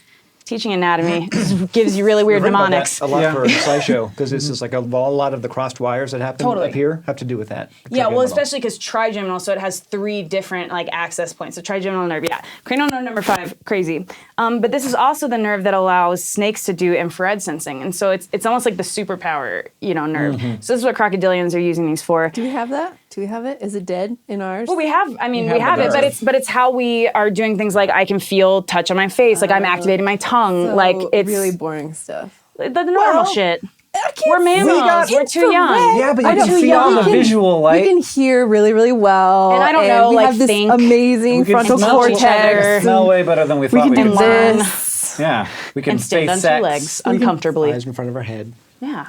[SPEAKER 3] Teaching anatomy gives you really weird mnemonics.
[SPEAKER 2] A lot for SciShow, because it's just like a lot of the crossed wires that happen up here have to do with that.
[SPEAKER 3] Yeah, well, especially because trigeminal, so it has 3 different like access points. So trigeminal nerve, yeah. Cranial nerve number 5, crazy. But this is also the nerve that allows snakes to do infrared sensing, and so it's almost like the superpower, nerve. So this is what crocodilians are using these for.
[SPEAKER 4] Do we have that? Do we have it? Is it dead in ours?
[SPEAKER 3] Well, we have it, but it's how we are doing things like I can feel touch on my face, like I'm activating my tongue,
[SPEAKER 4] So
[SPEAKER 3] like it's
[SPEAKER 4] really boring stuff.
[SPEAKER 3] the normal shit.
[SPEAKER 4] I can't
[SPEAKER 3] We're mammals. We're too young.
[SPEAKER 1] Yeah, but
[SPEAKER 4] I
[SPEAKER 1] you
[SPEAKER 4] don't
[SPEAKER 1] can see all the visual
[SPEAKER 4] We
[SPEAKER 1] light.
[SPEAKER 4] can hear really, really well.
[SPEAKER 3] And I don't know,
[SPEAKER 4] we
[SPEAKER 3] like,
[SPEAKER 4] have this
[SPEAKER 3] think.
[SPEAKER 4] amazing
[SPEAKER 1] We can
[SPEAKER 4] frontal
[SPEAKER 1] smell each other.
[SPEAKER 4] cortex.
[SPEAKER 1] Smell way better than we
[SPEAKER 4] We
[SPEAKER 1] thought
[SPEAKER 4] can
[SPEAKER 1] we
[SPEAKER 4] do
[SPEAKER 1] could.
[SPEAKER 3] learn.
[SPEAKER 4] this.
[SPEAKER 1] Yeah, we can
[SPEAKER 3] And stand on
[SPEAKER 1] face sex.
[SPEAKER 3] 2 legs uncomfortably.
[SPEAKER 2] Eyes in front of our head.
[SPEAKER 3] Yeah.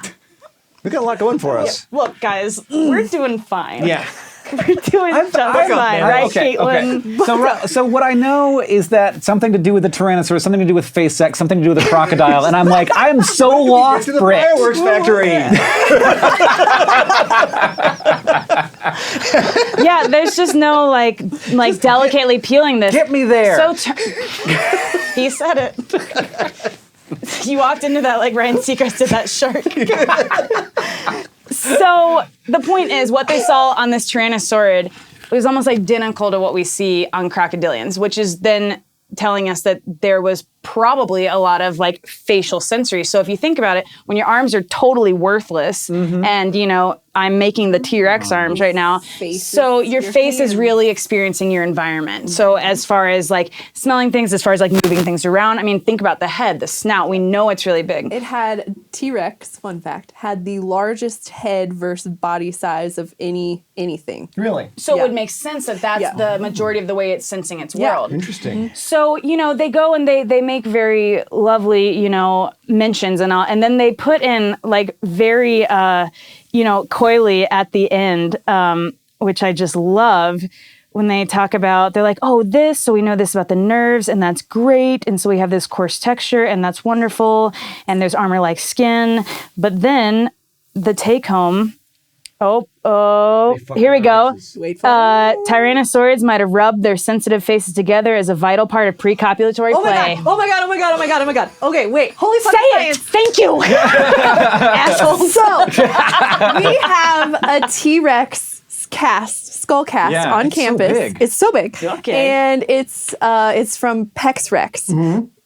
[SPEAKER 2] We got a lot going for us.
[SPEAKER 3] Look, guys, we're doing fine.
[SPEAKER 2] Yeah.
[SPEAKER 3] We're doing just fine, right, Caitlin?
[SPEAKER 1] So what I know is that something to do with the Tyrannosaurus, something to do with face sex, something to do with the crocodile, and I'm like, I'm so lost,
[SPEAKER 2] To the
[SPEAKER 1] Brit.
[SPEAKER 2] fireworks factory.
[SPEAKER 3] Yeah, there's just no like delicately peeling this.
[SPEAKER 1] Get me there.
[SPEAKER 3] He said it. You walked into that like Ryan Seacrest did that shark. So the point is, what they saw on this Tyrannosaurid was almost identical to what we see on crocodilians, which is then telling us that there was probably a lot of like facial sensory. So if you think about it, when your arms are totally worthless, and I'm making the T-Rex arms right now, so your face is really experiencing your environment. So as far as like smelling things, as far as like moving things around, I mean, think about the head, the snout. We know it's really big.
[SPEAKER 4] It had T-Rex, fun fact, had the largest head versus body size of anything.
[SPEAKER 2] Really?
[SPEAKER 3] So it would make sense that that's the majority of the way it's sensing its world.
[SPEAKER 2] Interesting.
[SPEAKER 3] So, they go and they make very lovely, mentions and then they put in like very, coyly at the end, which I just love when they talk about, they're like, oh, this, so we know this about the nerves and that's great. And so we have this coarse texture and that's wonderful. And there's armor-like skin. But then the take home, here we go.
[SPEAKER 4] Wait for it.
[SPEAKER 3] Tyrannosaurids might have rubbed their sensitive faces together as a vital part of pre-copulatory play.
[SPEAKER 4] Oh my god. Okay, wait. Holy fucking
[SPEAKER 3] Say
[SPEAKER 4] science.
[SPEAKER 3] it! Thank you! Asshole.
[SPEAKER 4] So, we have a T-Rex skull cast on
[SPEAKER 1] it's so
[SPEAKER 4] campus.
[SPEAKER 1] big.
[SPEAKER 4] It's so big.
[SPEAKER 3] Okay.
[SPEAKER 4] And it's from Pex Rex.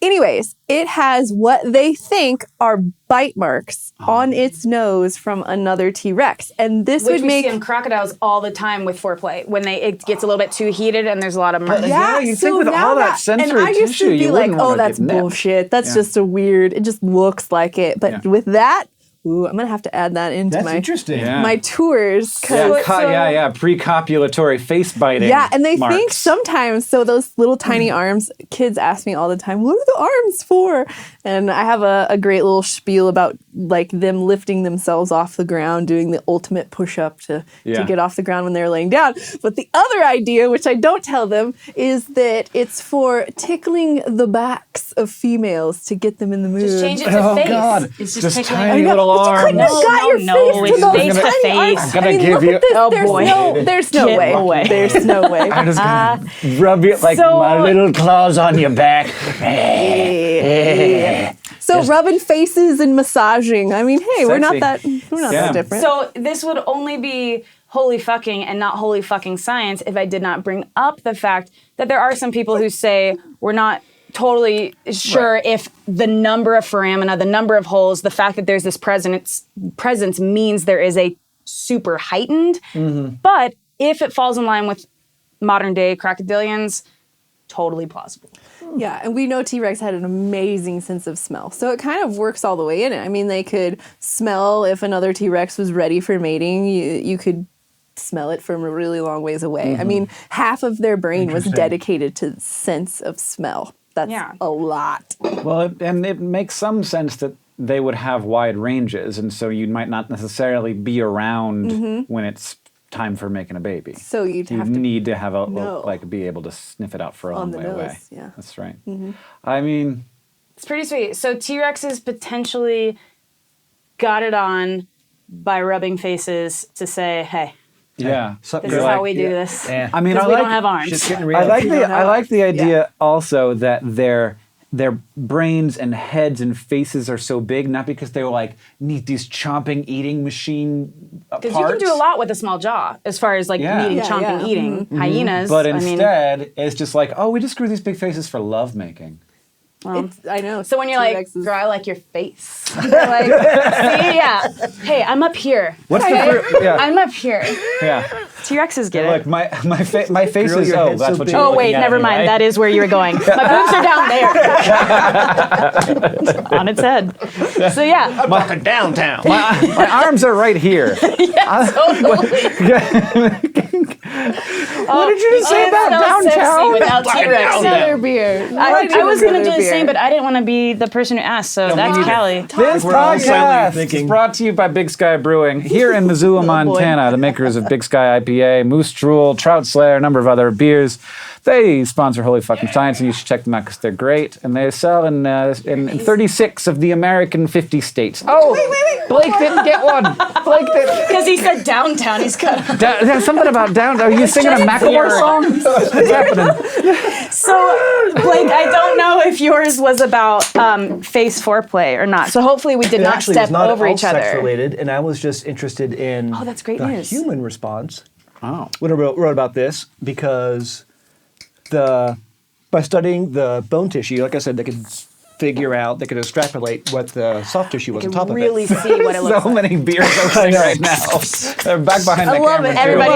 [SPEAKER 4] Anyways, it has what they think are bite marks on its nose from another T-Rex. And this
[SPEAKER 3] Which
[SPEAKER 4] would
[SPEAKER 3] we
[SPEAKER 4] make
[SPEAKER 3] see in crocodiles all the time with foreplay when it gets a little bit too heated and there's a lot of marks.
[SPEAKER 1] you think with
[SPEAKER 4] now
[SPEAKER 1] all that sensory
[SPEAKER 4] and I used
[SPEAKER 1] tissue,
[SPEAKER 4] to be
[SPEAKER 1] you
[SPEAKER 4] like,
[SPEAKER 1] wouldn't
[SPEAKER 4] oh,
[SPEAKER 1] wanna
[SPEAKER 4] that's
[SPEAKER 1] get nipped.
[SPEAKER 4] bullshit. That's just a weird, it just looks like it. But with that, ooh, I'm going to have to add that into
[SPEAKER 2] That's interesting.
[SPEAKER 4] my tours.
[SPEAKER 1] Pre-copulatory face biting.
[SPEAKER 4] Yeah, and they
[SPEAKER 1] marks.
[SPEAKER 4] think sometimes, so those little tiny arms, kids ask me all the time, what are the arms for? And I have a great little spiel about like them lifting themselves off the ground, doing the ultimate push-up to get off the ground when they're laying down. But the other idea, which I don't tell them, is that it's for tickling the backs of females to get them in the mood.
[SPEAKER 3] Just change it to
[SPEAKER 1] Oh,
[SPEAKER 3] face.
[SPEAKER 1] God.
[SPEAKER 3] It's
[SPEAKER 1] Just
[SPEAKER 3] tickling.
[SPEAKER 1] tiny little
[SPEAKER 4] But you
[SPEAKER 1] arms.
[SPEAKER 4] couldn't have got your face to those
[SPEAKER 3] face to
[SPEAKER 4] tiny
[SPEAKER 3] face.
[SPEAKER 4] arms.
[SPEAKER 1] I'm gonna
[SPEAKER 4] look
[SPEAKER 1] give you-
[SPEAKER 4] at this.
[SPEAKER 3] Oh,
[SPEAKER 4] there's
[SPEAKER 3] boy.
[SPEAKER 4] there's no
[SPEAKER 3] Get
[SPEAKER 4] way.
[SPEAKER 3] away.
[SPEAKER 4] There's no way.
[SPEAKER 1] I'm just gonna rub it like
[SPEAKER 3] so-
[SPEAKER 1] my little claws on your back.
[SPEAKER 4] So rubbing faces and massaging. I mean, hey, we're not
[SPEAKER 1] Sexy.
[SPEAKER 4] that different.
[SPEAKER 3] So this would only be holy fucking and not holy fucking science if I did not bring up the fact that there are some people who say we're not totally sure if the number of foramina, the number of holes, the fact that there's this presence means there is a super heightened. But if it falls in line with modern day crocodilians, totally plausible.
[SPEAKER 4] Yeah, and we know T-Rex had an amazing sense of smell. So it kind of works all the way in it. I mean, they could smell if another T-Rex was ready for mating. You could smell it from a really long ways away. I mean, half of their brain was dedicated to the sense of smell. That's a lot.
[SPEAKER 1] Well, and it makes some sense that they would have wide ranges, and so you might not necessarily be around when it's time for making a baby.
[SPEAKER 4] So you'd have to
[SPEAKER 1] need to have
[SPEAKER 4] know.
[SPEAKER 1] like be able to sniff it out for a long
[SPEAKER 4] On the
[SPEAKER 1] way
[SPEAKER 4] nose,
[SPEAKER 1] away.
[SPEAKER 4] yeah.
[SPEAKER 1] That's right. I mean,
[SPEAKER 3] It's pretty sweet. So T-Rexes potentially got it on by rubbing faces to say, hey,
[SPEAKER 1] yeah.
[SPEAKER 3] this is how we do this.
[SPEAKER 2] Yeah.
[SPEAKER 1] I mean,
[SPEAKER 3] Because
[SPEAKER 1] I
[SPEAKER 3] we
[SPEAKER 1] like
[SPEAKER 3] don't have arms.
[SPEAKER 2] Shit's getting real.
[SPEAKER 1] I like
[SPEAKER 4] You
[SPEAKER 1] the
[SPEAKER 4] don't have
[SPEAKER 1] I like the
[SPEAKER 4] arms.
[SPEAKER 1] idea also that their brains and heads and faces are so big, not because they were like need these chomping eating machine parts.
[SPEAKER 3] Because you can do a lot with a small jaw as far as like
[SPEAKER 1] Yeah.
[SPEAKER 3] eating,
[SPEAKER 4] Yeah,
[SPEAKER 3] chomping,
[SPEAKER 4] yeah.
[SPEAKER 3] eating. Hyenas.
[SPEAKER 1] But
[SPEAKER 3] I mean,
[SPEAKER 1] instead, it's just like, oh, we just grew these big faces for love making.
[SPEAKER 4] I know.
[SPEAKER 3] so when you're like,
[SPEAKER 4] T-Rexes-
[SPEAKER 3] girl, I like your face. They're like, see, yeah. Hey, I'm up here.
[SPEAKER 1] What's the yeah.
[SPEAKER 3] I'm up here.
[SPEAKER 1] Yeah.
[SPEAKER 3] T-Rexes get
[SPEAKER 1] Look,
[SPEAKER 3] it.
[SPEAKER 1] my face
[SPEAKER 2] Girl,
[SPEAKER 1] is
[SPEAKER 2] your
[SPEAKER 1] oh,
[SPEAKER 2] head's
[SPEAKER 1] that's
[SPEAKER 2] so
[SPEAKER 1] what
[SPEAKER 2] big.
[SPEAKER 1] you're
[SPEAKER 3] Oh,
[SPEAKER 1] looking
[SPEAKER 3] wait,
[SPEAKER 1] at
[SPEAKER 3] never
[SPEAKER 1] anyway.
[SPEAKER 3] mind. That is where you were going. My boobs are down there. On its head. So, yeah.
[SPEAKER 2] I'm walking downtown.
[SPEAKER 1] My arms are right here.
[SPEAKER 3] What
[SPEAKER 1] did you say about downtown?
[SPEAKER 3] Without T-Rex.
[SPEAKER 4] Another beer.
[SPEAKER 3] I was going to do the same, but I didn't want to be the person who asked, so that's Kallie.
[SPEAKER 1] This
[SPEAKER 2] We're all silently
[SPEAKER 1] podcast
[SPEAKER 2] thinking.
[SPEAKER 1] is brought to you by Big Sky Brewing here in Missoula, Montana. The makers of Big Sky IPA, Moose Drool, Trout Slayer, a number of other beers. They sponsor Holy Fucking Science, and you should check them out because they're great. And they sell in 36 of the American 50 states. Oh, Blake didn't get one. Blake didn't.
[SPEAKER 3] Because he said downtown, he's cut off.
[SPEAKER 1] There's something about down. Are you singing a Macklemore song? What's happening?
[SPEAKER 3] So, Blake, I don't know if yours was about face foreplay or not. So hopefully we did
[SPEAKER 2] It
[SPEAKER 3] not
[SPEAKER 2] actually
[SPEAKER 3] step
[SPEAKER 2] was not
[SPEAKER 3] over
[SPEAKER 2] all
[SPEAKER 3] each
[SPEAKER 2] sex
[SPEAKER 3] other.
[SPEAKER 2] related, and I was just interested in
[SPEAKER 3] Oh, that's great
[SPEAKER 2] the
[SPEAKER 3] news.
[SPEAKER 2] human response.
[SPEAKER 1] Oh.
[SPEAKER 2] When I wrote about this, because by studying the bone tissue, like I said, they could figure out, they could extrapolate what the soft tissue was on top
[SPEAKER 3] Really
[SPEAKER 2] of it.
[SPEAKER 3] see what it looks
[SPEAKER 1] So
[SPEAKER 3] like.
[SPEAKER 1] many beers opening right now. They're back behind the
[SPEAKER 4] I love
[SPEAKER 1] camera.
[SPEAKER 4] it.
[SPEAKER 1] too.
[SPEAKER 3] Everybody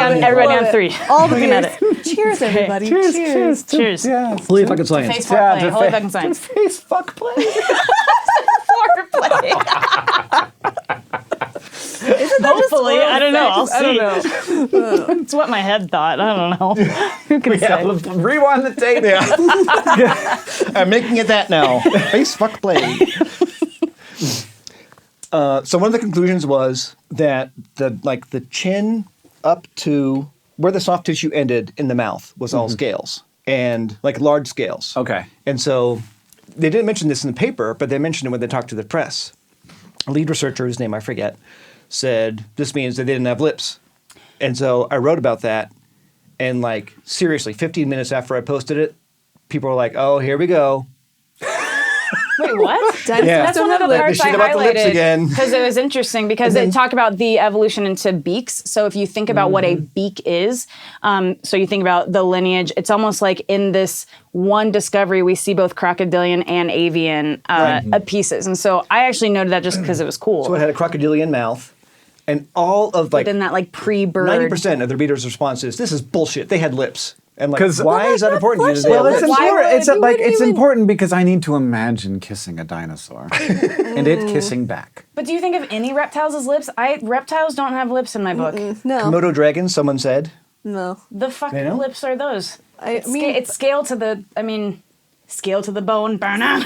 [SPEAKER 4] Love
[SPEAKER 3] on
[SPEAKER 4] it.
[SPEAKER 3] three.
[SPEAKER 4] All the
[SPEAKER 3] Looking at
[SPEAKER 4] beers. Cheers, everybody.
[SPEAKER 1] Cheers.
[SPEAKER 3] Cheers.
[SPEAKER 1] Yeah.
[SPEAKER 2] Holy fucking science.
[SPEAKER 3] Face foreplay. Holy fucking
[SPEAKER 1] To
[SPEAKER 3] science.
[SPEAKER 1] face fuck play.
[SPEAKER 3] Foreplay. Hopefully, I don't know. I'll see.
[SPEAKER 4] I don't know.
[SPEAKER 3] It's what my head thought. I don't know. Who can
[SPEAKER 1] Yeah,
[SPEAKER 3] say?
[SPEAKER 1] let's rewind the tape.
[SPEAKER 2] I'm making it that now. Face fuck play. So one of the conclusions was that the chin up to where the soft tissue ended in the mouth was all scales, and like large scales.
[SPEAKER 1] Okay.
[SPEAKER 2] And so they didn't mention this in the paper, but they mentioned it when they talked to the press. A lead researcher, whose name I forget, said this means that they didn't have lips. And so I wrote about that, and like seriously, 15 minutes after I posted it, people were like, "Oh, here we go."
[SPEAKER 3] Wait, what?
[SPEAKER 4] Dinosaurs
[SPEAKER 2] Yeah.
[SPEAKER 3] That's
[SPEAKER 4] don't
[SPEAKER 3] one of
[SPEAKER 4] have
[SPEAKER 3] the
[SPEAKER 4] lips.
[SPEAKER 3] parts I
[SPEAKER 2] shit about the lips again.
[SPEAKER 3] highlighted because it was interesting because
[SPEAKER 2] And
[SPEAKER 3] it
[SPEAKER 2] then-
[SPEAKER 3] talked about the evolution into beaks. So if you think about what a beak is, so you think about the lineage, it's almost like in this one discovery we see both crocodilian and avian pieces. And so I actually noted that just because it was cool.
[SPEAKER 2] So it had a crocodilian mouth, and all of like
[SPEAKER 3] Within that like pre-bird.
[SPEAKER 2] 90% of the readers' responses, this is bullshit. They had lips. And like,
[SPEAKER 1] 'Cause-
[SPEAKER 2] why is that important to you? that they
[SPEAKER 1] Well,
[SPEAKER 2] have
[SPEAKER 1] it's
[SPEAKER 2] lips?
[SPEAKER 3] Why
[SPEAKER 1] important.
[SPEAKER 3] would
[SPEAKER 1] It's
[SPEAKER 3] you
[SPEAKER 1] like
[SPEAKER 4] wouldn't
[SPEAKER 1] it's
[SPEAKER 4] even-
[SPEAKER 1] important because I need to imagine kissing a dinosaur and it kissing back.
[SPEAKER 3] But do you think of any reptiles' lips? Reptiles don't have lips in my book.
[SPEAKER 4] No.
[SPEAKER 2] Komodo dragons, someone said.
[SPEAKER 4] No.
[SPEAKER 3] The fuck
[SPEAKER 2] They don't?
[SPEAKER 3] lips are those?
[SPEAKER 4] I mean,
[SPEAKER 3] It's scale to the. I mean, scale to the bone. Burn out.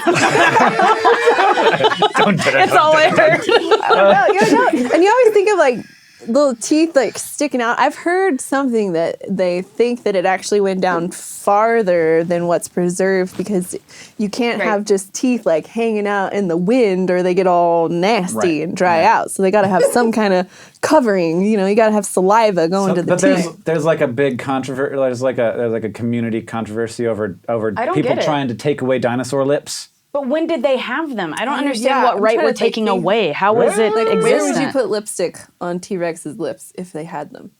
[SPEAKER 3] It's all I heard.
[SPEAKER 4] and you always think of like little teeth like sticking out. I've heard something that they think that it actually went down farther than what's preserved because you can't
[SPEAKER 3] Right.
[SPEAKER 4] have just teeth like hanging out in the wind or they get all nasty
[SPEAKER 1] Right.
[SPEAKER 4] and dry out. So they got to have some kind of covering. You know, you got to have saliva going to the
[SPEAKER 1] But
[SPEAKER 4] teeth.
[SPEAKER 1] there's like a big controversy. There's like a community controversy over
[SPEAKER 3] I don't
[SPEAKER 1] people
[SPEAKER 3] get it.
[SPEAKER 1] trying to take away dinosaur lips.
[SPEAKER 3] But when did they have them? I don't
[SPEAKER 4] Yeah,
[SPEAKER 3] understand what
[SPEAKER 4] I'm
[SPEAKER 3] right
[SPEAKER 4] trying
[SPEAKER 3] we're
[SPEAKER 4] to think.
[SPEAKER 3] taking away. How was it
[SPEAKER 4] Like, where would
[SPEAKER 3] existent?
[SPEAKER 4] you put lipstick on T-Rex's lips if they had them?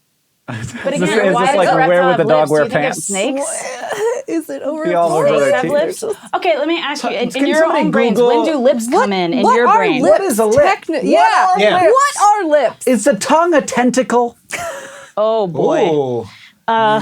[SPEAKER 3] But
[SPEAKER 1] Is
[SPEAKER 3] again,
[SPEAKER 1] this
[SPEAKER 3] why does
[SPEAKER 1] like
[SPEAKER 3] a
[SPEAKER 1] where
[SPEAKER 3] reptile
[SPEAKER 1] would the
[SPEAKER 3] have
[SPEAKER 1] dog
[SPEAKER 3] lips?
[SPEAKER 1] wear
[SPEAKER 3] Do you think of
[SPEAKER 1] pants?
[SPEAKER 3] snakes?
[SPEAKER 4] Is it over?
[SPEAKER 1] Be all over
[SPEAKER 3] Snakes
[SPEAKER 1] their
[SPEAKER 3] have
[SPEAKER 1] teeth.
[SPEAKER 3] lips? Okay, let me ask you. In
[SPEAKER 1] Can
[SPEAKER 3] your
[SPEAKER 1] somebody
[SPEAKER 3] own brains,
[SPEAKER 1] Google-
[SPEAKER 3] when do lips come in
[SPEAKER 4] what
[SPEAKER 3] your
[SPEAKER 4] are
[SPEAKER 3] brain?
[SPEAKER 4] Lips?
[SPEAKER 1] What is a lip?
[SPEAKER 4] Yeah.
[SPEAKER 2] Yeah.
[SPEAKER 4] What are lips?
[SPEAKER 1] Is the tongue a tentacle?
[SPEAKER 3] Oh boy.
[SPEAKER 2] Oh.
[SPEAKER 4] I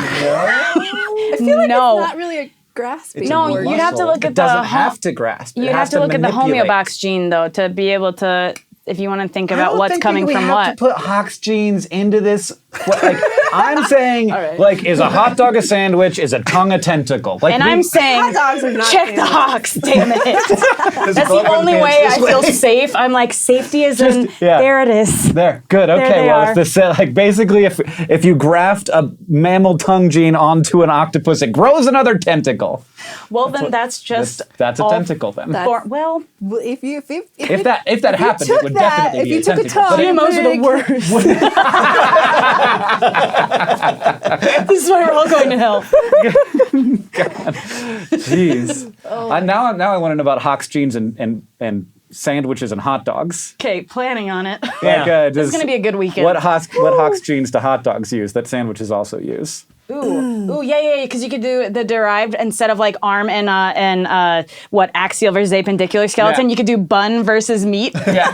[SPEAKER 4] feel like
[SPEAKER 3] no.
[SPEAKER 4] it's not really a grasping.
[SPEAKER 3] No,
[SPEAKER 2] muscle.
[SPEAKER 3] you'd have to look at
[SPEAKER 1] It doesn't
[SPEAKER 3] the
[SPEAKER 1] have to grasp. It
[SPEAKER 3] You'd
[SPEAKER 1] has
[SPEAKER 3] have to look at the
[SPEAKER 1] manipulate.
[SPEAKER 3] homeobox gene though to be able to, if you want to think
[SPEAKER 1] I
[SPEAKER 3] about
[SPEAKER 1] don't
[SPEAKER 3] what's
[SPEAKER 1] think
[SPEAKER 3] coming
[SPEAKER 1] we
[SPEAKER 3] from
[SPEAKER 1] have
[SPEAKER 3] what.
[SPEAKER 1] to put Hox genes into this. Like I'm saying,
[SPEAKER 4] right.
[SPEAKER 1] like, is a hot dog a sandwich? Is a tongue a tentacle? Like,
[SPEAKER 3] And I'm saying,
[SPEAKER 4] Hot dogs are not
[SPEAKER 3] check the
[SPEAKER 4] sandwiches.
[SPEAKER 3] Hawks, damn it. That's the only way I feel safe. I'm like, safety is in,
[SPEAKER 1] yeah.
[SPEAKER 3] there it is.
[SPEAKER 1] there, good, okay.
[SPEAKER 3] they
[SPEAKER 1] Well,
[SPEAKER 3] are.
[SPEAKER 1] if the like basically, if you graft a mammal tongue gene onto an octopus, it grows another tentacle.
[SPEAKER 3] Well, then that's just
[SPEAKER 1] That's a
[SPEAKER 3] all
[SPEAKER 1] tentacle then.
[SPEAKER 4] That's-
[SPEAKER 3] well,
[SPEAKER 4] Well, if
[SPEAKER 1] If that happened, it
[SPEAKER 4] took
[SPEAKER 1] would
[SPEAKER 4] that,
[SPEAKER 1] definitely
[SPEAKER 4] if
[SPEAKER 1] be
[SPEAKER 4] you
[SPEAKER 1] a
[SPEAKER 4] took a
[SPEAKER 1] tentacle.
[SPEAKER 4] tongue,
[SPEAKER 1] But it-
[SPEAKER 3] GMOs are the worst. This is why we're all going to hell.
[SPEAKER 1] Jeez. Now I want to know about Hox genes and sandwiches and hot dogs.
[SPEAKER 3] Okay, planning on it.
[SPEAKER 1] Like,
[SPEAKER 3] This is going to be a good weekend.
[SPEAKER 1] What Hox genes do hot dogs use that sandwiches also use?
[SPEAKER 3] Ooh, yeah, because you could do the derived instead of like arm and what axial versus appendicular skeleton.
[SPEAKER 1] Yeah.
[SPEAKER 3] You could do bun versus meat.
[SPEAKER 1] Yeah.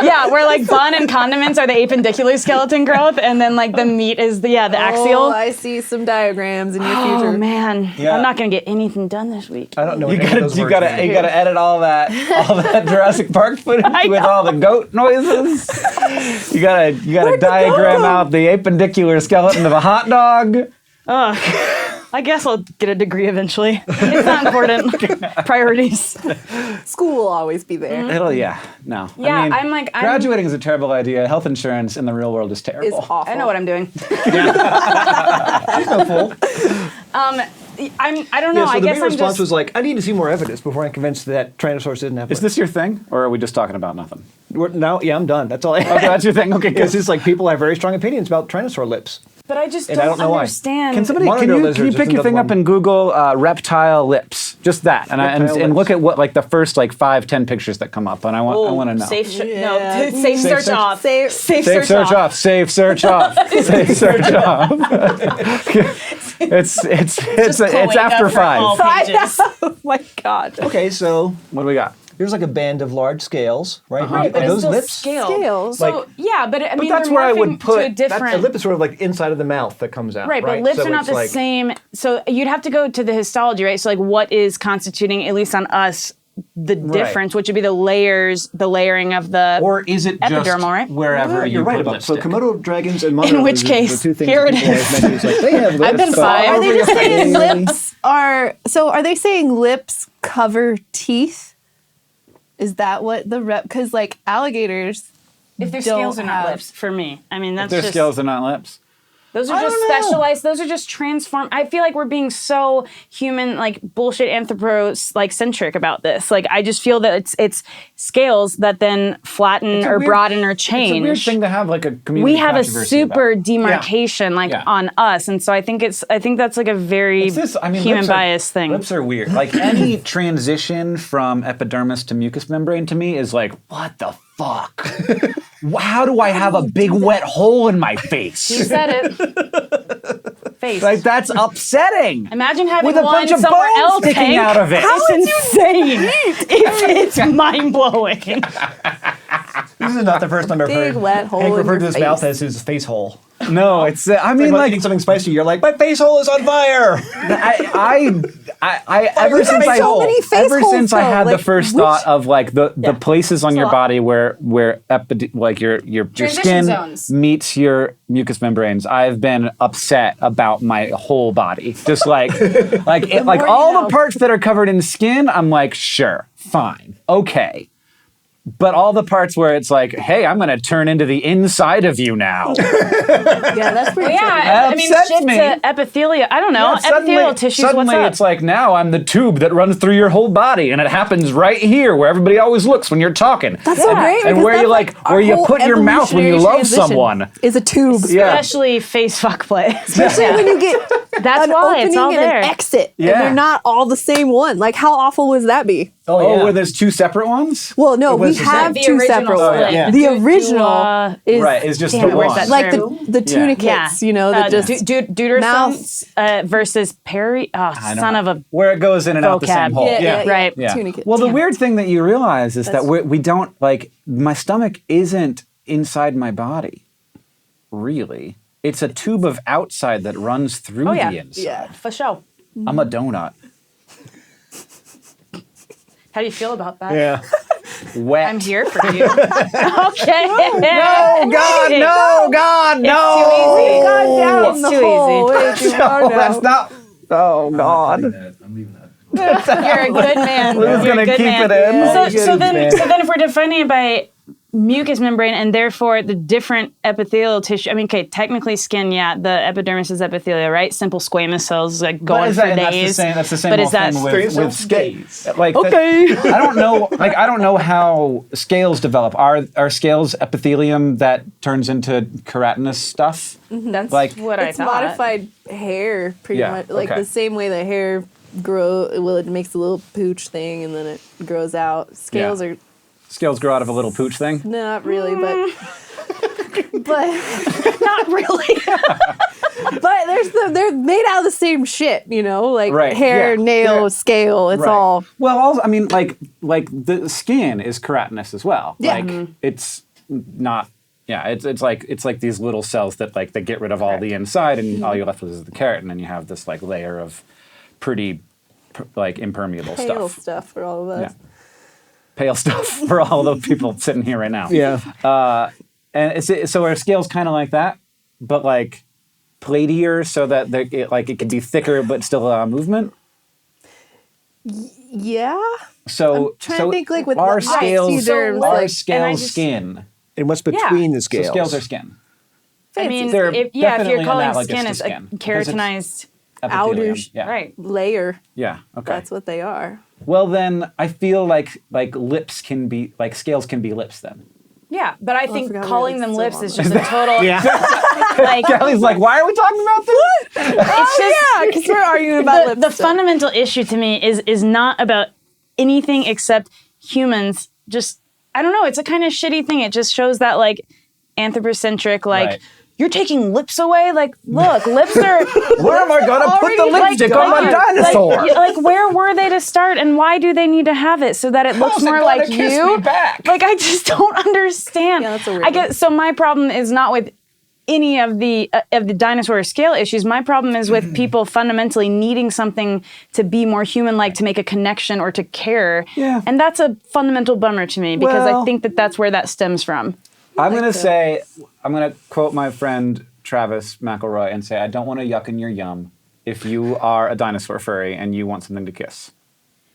[SPEAKER 3] Yeah, where like bun and condiments are the appendicular skeleton growth, and then like the meat is the axial.
[SPEAKER 4] Oh, I see some diagrams in your
[SPEAKER 3] Oh
[SPEAKER 4] future.
[SPEAKER 3] man,
[SPEAKER 2] Yeah.
[SPEAKER 3] I'm not gonna get anything done this week.
[SPEAKER 2] I don't know.
[SPEAKER 1] You
[SPEAKER 2] what any of those
[SPEAKER 1] gotta
[SPEAKER 2] words mean.
[SPEAKER 1] you gotta edit all that Jurassic Park footage
[SPEAKER 3] I
[SPEAKER 1] with
[SPEAKER 3] know.
[SPEAKER 1] all the goat noises. You gotta diagram out the appendicular skeleton of a hot dog.
[SPEAKER 3] I guess I'll get a degree eventually. It's not important. Priorities.
[SPEAKER 4] School will always be there.
[SPEAKER 1] No.
[SPEAKER 3] Yeah, I'm like, I'm-
[SPEAKER 1] graduating is a terrible idea. Health insurance in the real world is
[SPEAKER 4] It's
[SPEAKER 1] terrible.
[SPEAKER 4] awful.
[SPEAKER 3] I know what I'm doing.
[SPEAKER 2] She's no fool.
[SPEAKER 3] I don't know.
[SPEAKER 2] Yeah, so
[SPEAKER 3] I
[SPEAKER 2] the
[SPEAKER 3] guess
[SPEAKER 2] big
[SPEAKER 3] I'm
[SPEAKER 2] response
[SPEAKER 3] just.
[SPEAKER 2] was like, I need to see more evidence before I'm convinced that Tyrannosaurus didn't have
[SPEAKER 1] Is
[SPEAKER 2] lips.
[SPEAKER 1] this your thing, or are we just talking about nothing?
[SPEAKER 2] Now, yeah, I'm done. That's all I have.
[SPEAKER 1] Okay, that's your thing. Okay,
[SPEAKER 2] It's
[SPEAKER 1] good.
[SPEAKER 2] just like people have very strong opinions about Tyrannosaur lips.
[SPEAKER 3] But I just
[SPEAKER 2] And I
[SPEAKER 3] don't,
[SPEAKER 2] don't know why.
[SPEAKER 3] understand.
[SPEAKER 1] Can somebody
[SPEAKER 2] Monitor
[SPEAKER 1] can you
[SPEAKER 2] lizards
[SPEAKER 1] pick
[SPEAKER 2] is
[SPEAKER 1] your thing
[SPEAKER 2] another
[SPEAKER 1] up and Google reptile lips? Just that, and
[SPEAKER 2] Reptile
[SPEAKER 1] and look
[SPEAKER 2] lips.
[SPEAKER 1] at what like the first like 5-10 pictures that come up, and I want to know.
[SPEAKER 3] Safe
[SPEAKER 4] Yeah.
[SPEAKER 3] no, safe search
[SPEAKER 1] search.
[SPEAKER 3] off.
[SPEAKER 4] Safe-
[SPEAKER 3] Safe
[SPEAKER 1] Save search off. Save search off. Save search off. it's after
[SPEAKER 3] for all
[SPEAKER 1] 5.
[SPEAKER 3] pages.
[SPEAKER 4] Oh my god.
[SPEAKER 2] Okay, so
[SPEAKER 1] What do we got?
[SPEAKER 2] here's like a band of large scales, right?
[SPEAKER 3] Right, but
[SPEAKER 2] Are
[SPEAKER 3] it's
[SPEAKER 2] those
[SPEAKER 3] still
[SPEAKER 2] lips?
[SPEAKER 3] scaled.
[SPEAKER 4] Scales.
[SPEAKER 3] So
[SPEAKER 2] Like-
[SPEAKER 3] yeah, but I mean,
[SPEAKER 1] that's
[SPEAKER 3] they're
[SPEAKER 1] where I would
[SPEAKER 3] morphing
[SPEAKER 1] put-
[SPEAKER 3] to a different.
[SPEAKER 2] A lip is sort of like inside of the mouth that comes out.
[SPEAKER 3] Right, but lips
[SPEAKER 2] So
[SPEAKER 3] are not
[SPEAKER 2] it's
[SPEAKER 3] the
[SPEAKER 2] like-
[SPEAKER 3] same. So you'd have to go to the histology, right? So like, what is constituting, at least on us, the difference, which would be the layers, the layering of the.
[SPEAKER 1] Or is it just
[SPEAKER 3] Epidermal, right?
[SPEAKER 1] wherever you
[SPEAKER 2] You're right
[SPEAKER 1] put
[SPEAKER 2] about so
[SPEAKER 1] lipstick?
[SPEAKER 2] Komodo dragons and monitor
[SPEAKER 3] In which
[SPEAKER 2] lizards are
[SPEAKER 3] case,
[SPEAKER 2] the two things
[SPEAKER 3] here
[SPEAKER 2] that
[SPEAKER 3] it
[SPEAKER 2] people always mention. It's like, they have lips.
[SPEAKER 3] I've been
[SPEAKER 2] but
[SPEAKER 3] five.
[SPEAKER 4] Are they just saying
[SPEAKER 2] face.
[SPEAKER 4] lips are they saying lips cover teeth? Is that what the because like alligators
[SPEAKER 3] if their
[SPEAKER 4] don't
[SPEAKER 3] scales are not
[SPEAKER 4] have-
[SPEAKER 3] lips, for me, I mean that's
[SPEAKER 1] Their
[SPEAKER 3] just.
[SPEAKER 1] scales are not lips.
[SPEAKER 3] Those are
[SPEAKER 2] I
[SPEAKER 3] just
[SPEAKER 2] don't know.
[SPEAKER 3] specialized. Those are just transformed. I feel like we're being so human, like bullshit anthropos, like centric about this. Like I just feel that it's scales that then flatten or broaden or change.
[SPEAKER 1] It's a weird thing to have like a community
[SPEAKER 3] We have a
[SPEAKER 1] controversy
[SPEAKER 3] super
[SPEAKER 1] about.
[SPEAKER 3] demarcation like
[SPEAKER 1] Yeah.
[SPEAKER 3] on us, and so I think that's like a very
[SPEAKER 1] It's this, I mean,
[SPEAKER 3] human
[SPEAKER 1] lips are-
[SPEAKER 3] bias thing.
[SPEAKER 1] Lips are weird. Like any transition from epidermis to mucous membrane to me is like, what the fuck? How do I have a big wet hole in my
[SPEAKER 3] You
[SPEAKER 1] face?
[SPEAKER 3] said it. Face.
[SPEAKER 1] Like that's upsetting.
[SPEAKER 3] Imagine having
[SPEAKER 1] With a
[SPEAKER 3] one
[SPEAKER 1] bunch of
[SPEAKER 3] somewhere
[SPEAKER 1] bones
[SPEAKER 3] else
[SPEAKER 1] sticking
[SPEAKER 3] Hank.
[SPEAKER 1] out of it.
[SPEAKER 3] It's insane. It's mind blowing.
[SPEAKER 2] This is not the first time I've
[SPEAKER 4] Big
[SPEAKER 2] heard
[SPEAKER 4] wet hole
[SPEAKER 2] Hank
[SPEAKER 4] in
[SPEAKER 2] refer
[SPEAKER 4] your
[SPEAKER 2] to his
[SPEAKER 4] face.
[SPEAKER 2] mouth as his face hole.
[SPEAKER 1] No, it's. I mean,
[SPEAKER 2] Like,
[SPEAKER 1] like
[SPEAKER 2] eating something spicy, you're like, my face hole is on fire.
[SPEAKER 1] I ever since
[SPEAKER 2] face
[SPEAKER 1] I
[SPEAKER 2] hole.
[SPEAKER 4] many face
[SPEAKER 1] ever
[SPEAKER 4] holes,
[SPEAKER 1] since I
[SPEAKER 4] though.
[SPEAKER 1] had the
[SPEAKER 4] Like,
[SPEAKER 1] first
[SPEAKER 4] which-
[SPEAKER 1] thought of like the places on your
[SPEAKER 3] lot.
[SPEAKER 1] body where like your
[SPEAKER 3] Transition
[SPEAKER 1] skin
[SPEAKER 3] zones.
[SPEAKER 1] meets your mucous membranes, I've been upset about my whole body. Just like like
[SPEAKER 4] more you
[SPEAKER 1] all
[SPEAKER 4] know.
[SPEAKER 1] the parts that are covered in skin, I'm like, sure, fine, okay. But all the parts where it's like, hey, I'm going to turn into the inside of you now.
[SPEAKER 4] Yeah, that's pretty
[SPEAKER 3] Yeah,
[SPEAKER 1] That
[SPEAKER 3] I mean,
[SPEAKER 1] upsets
[SPEAKER 3] shit
[SPEAKER 1] me.
[SPEAKER 3] to epithelia. I don't know. Epithelial tissues,
[SPEAKER 1] suddenly
[SPEAKER 3] what's up?
[SPEAKER 1] it's like now I'm the tube that runs through your whole body, and it happens right here where everybody always looks when you're talking.
[SPEAKER 4] That's so great.
[SPEAKER 1] And
[SPEAKER 4] because
[SPEAKER 1] where you
[SPEAKER 4] that's
[SPEAKER 1] like
[SPEAKER 4] our
[SPEAKER 1] where you
[SPEAKER 4] whole
[SPEAKER 1] put your mouth when you
[SPEAKER 4] evolutionary
[SPEAKER 1] love
[SPEAKER 4] transition
[SPEAKER 1] someone.
[SPEAKER 4] is a tube.
[SPEAKER 1] Yeah.
[SPEAKER 3] Especially face fuck play.
[SPEAKER 4] Especially when you get
[SPEAKER 3] That's
[SPEAKER 4] an
[SPEAKER 3] why
[SPEAKER 4] opening
[SPEAKER 3] it's all
[SPEAKER 4] and
[SPEAKER 3] there.
[SPEAKER 4] an exit,
[SPEAKER 1] Yeah.
[SPEAKER 4] and they're not all the same one. Like, how awful would that be?
[SPEAKER 1] Oh, where there's two separate ones?
[SPEAKER 4] Well, no, we
[SPEAKER 2] was the
[SPEAKER 4] have
[SPEAKER 3] The
[SPEAKER 4] two
[SPEAKER 3] original
[SPEAKER 4] separate
[SPEAKER 3] split.
[SPEAKER 4] ones.
[SPEAKER 2] Yeah.
[SPEAKER 4] The original is
[SPEAKER 1] Right, is just
[SPEAKER 3] Damn,
[SPEAKER 1] the
[SPEAKER 3] where's
[SPEAKER 1] one.
[SPEAKER 3] that
[SPEAKER 4] like
[SPEAKER 3] term?
[SPEAKER 4] the tuna kits, you know, that just
[SPEAKER 3] deuterostomes versus peri. Oh,
[SPEAKER 1] I don't
[SPEAKER 3] son
[SPEAKER 1] know.
[SPEAKER 3] of a.
[SPEAKER 1] where it goes in and out the same
[SPEAKER 3] Vocab.
[SPEAKER 1] hole.
[SPEAKER 4] yeah.
[SPEAKER 3] Right.
[SPEAKER 1] Yeah.
[SPEAKER 4] Tuna kits.
[SPEAKER 1] Well, the
[SPEAKER 3] Damn
[SPEAKER 1] weird thing that you realize is that
[SPEAKER 4] That's-
[SPEAKER 1] we don't like my stomach isn't inside my body, really. It's a tube of outside that runs through
[SPEAKER 3] Oh yeah.
[SPEAKER 1] the inside.
[SPEAKER 4] Yeah.
[SPEAKER 3] For sure.
[SPEAKER 1] I'm a donut.
[SPEAKER 3] How do you feel about that?
[SPEAKER 2] Yeah.
[SPEAKER 1] Wet.
[SPEAKER 3] I'm here for you. Okay.
[SPEAKER 1] No, God, no, God, no.
[SPEAKER 3] It's too easy.
[SPEAKER 4] God down
[SPEAKER 3] It's
[SPEAKER 4] the
[SPEAKER 3] too
[SPEAKER 4] hole.
[SPEAKER 3] easy.
[SPEAKER 4] Way too far down.
[SPEAKER 1] That's not. Oh, God.
[SPEAKER 5] I'm leaving that.
[SPEAKER 3] You're a good man.
[SPEAKER 1] Who's
[SPEAKER 3] You're a
[SPEAKER 1] gonna
[SPEAKER 3] good
[SPEAKER 1] keep
[SPEAKER 3] man.
[SPEAKER 1] it in?
[SPEAKER 3] So
[SPEAKER 2] Good man.
[SPEAKER 3] then if we're defining it by mucous membrane and therefore the different epithelial tissue, I mean, okay, technically skin, yeah, the epidermis is epithelial, right? Simple squamous cells like go
[SPEAKER 1] But
[SPEAKER 3] on
[SPEAKER 1] is
[SPEAKER 3] for
[SPEAKER 1] that, and
[SPEAKER 3] days.
[SPEAKER 1] that's the same
[SPEAKER 3] But
[SPEAKER 1] old
[SPEAKER 3] is that
[SPEAKER 1] thing
[SPEAKER 2] Days.
[SPEAKER 1] with scales. Like
[SPEAKER 2] Okay.
[SPEAKER 1] I don't know. Like I don't know how scales develop. Are scales epithelium that turns into keratinous stuff?
[SPEAKER 3] That's
[SPEAKER 1] Like-
[SPEAKER 3] what I
[SPEAKER 4] It's
[SPEAKER 3] thought.
[SPEAKER 4] modified hair, pretty
[SPEAKER 1] Yeah,
[SPEAKER 4] much. Like
[SPEAKER 1] okay.
[SPEAKER 4] the same way that hair it makes a little pooch thing and then it grows out. Scales are
[SPEAKER 1] Scales grow out of a little pooch thing.
[SPEAKER 4] not really, but
[SPEAKER 3] Not really.
[SPEAKER 4] but they're made out of the same shit, you know, like
[SPEAKER 1] Right,
[SPEAKER 4] hair,
[SPEAKER 1] yeah.
[SPEAKER 4] nail,
[SPEAKER 1] Yeah.
[SPEAKER 4] scale. It's
[SPEAKER 1] Right.
[SPEAKER 4] all
[SPEAKER 1] Well, also, I mean, like the skin is keratinous as well.
[SPEAKER 4] Yeah.
[SPEAKER 1] Like it's not. Yeah, it's like these little cells that that get rid of all the inside, and all you're left with is the keratin, and you have this like layer of pretty impermeable
[SPEAKER 4] pale
[SPEAKER 1] stuff.
[SPEAKER 4] stuff for all of us.
[SPEAKER 1] Yeah. Pale stuff for all the people sitting here right now.
[SPEAKER 2] Yeah.
[SPEAKER 1] And so are scales kind of like that, but like platier, so that it can be thicker but still allow movement.
[SPEAKER 4] Yeah.
[SPEAKER 1] So
[SPEAKER 4] I'm trying to think, like, with
[SPEAKER 1] our
[SPEAKER 4] the
[SPEAKER 1] scales,
[SPEAKER 4] terms,
[SPEAKER 1] our
[SPEAKER 4] like-
[SPEAKER 3] and I
[SPEAKER 1] scales
[SPEAKER 3] just-
[SPEAKER 1] skin.
[SPEAKER 2] And what's between the
[SPEAKER 1] So
[SPEAKER 2] scales?
[SPEAKER 1] scales are skin.
[SPEAKER 3] I mean,
[SPEAKER 4] Fancy.
[SPEAKER 1] They're
[SPEAKER 3] if
[SPEAKER 1] definitely
[SPEAKER 3] you're calling
[SPEAKER 1] analogous
[SPEAKER 3] skin,
[SPEAKER 1] to
[SPEAKER 3] it's a
[SPEAKER 1] skin, because it's
[SPEAKER 3] keratinized.
[SPEAKER 1] Epithelium.
[SPEAKER 4] Outers.
[SPEAKER 1] Yeah.
[SPEAKER 3] Right.
[SPEAKER 4] layer.
[SPEAKER 1] Yeah. Okay.
[SPEAKER 4] That's what they are.
[SPEAKER 1] Well, then I feel like lips can be scales can be lips then.
[SPEAKER 3] Yeah, but I
[SPEAKER 4] I
[SPEAKER 3] think
[SPEAKER 4] forgot we
[SPEAKER 3] calling
[SPEAKER 4] were
[SPEAKER 3] them
[SPEAKER 4] still
[SPEAKER 3] lips
[SPEAKER 4] on
[SPEAKER 3] is
[SPEAKER 4] this.
[SPEAKER 3] just a total.
[SPEAKER 2] Yeah.
[SPEAKER 3] Like,
[SPEAKER 1] Callie's like, why are we talking about this?
[SPEAKER 3] it's just
[SPEAKER 4] Yeah, because we're arguing about lips.
[SPEAKER 3] the
[SPEAKER 4] still.
[SPEAKER 3] fundamental issue to me is not about anything except humans. Just I don't know. It's a kind of shitty thing. It just shows that like anthropocentric like.
[SPEAKER 1] Right.
[SPEAKER 3] You're taking lips away? Like, look, lips are...
[SPEAKER 1] Where am I gonna put the lipstick on my dinosaur?
[SPEAKER 3] Like, where were they to start, and why do they need to have it so that it looks
[SPEAKER 1] How's it
[SPEAKER 3] more
[SPEAKER 1] gonna
[SPEAKER 3] like
[SPEAKER 1] kiss
[SPEAKER 3] you?
[SPEAKER 1] me back?
[SPEAKER 3] Like, I just don't understand.
[SPEAKER 4] Yeah, that's a weird
[SPEAKER 3] I get
[SPEAKER 4] one.
[SPEAKER 3] so my problem is not with any of the dinosaur scale issues. My problem is with people fundamentally needing something to be more human-like, to make a connection or to care.
[SPEAKER 1] Yeah.
[SPEAKER 3] And that's a fundamental bummer to me because
[SPEAKER 1] Well-
[SPEAKER 3] I think that's where that stems from.
[SPEAKER 1] I'm
[SPEAKER 4] like
[SPEAKER 1] gonna
[SPEAKER 4] that.
[SPEAKER 1] say, I'm gonna quote my friend Travis McElroy and say, I don't want to yuck in your yum if you are a dinosaur furry and you want something to kiss.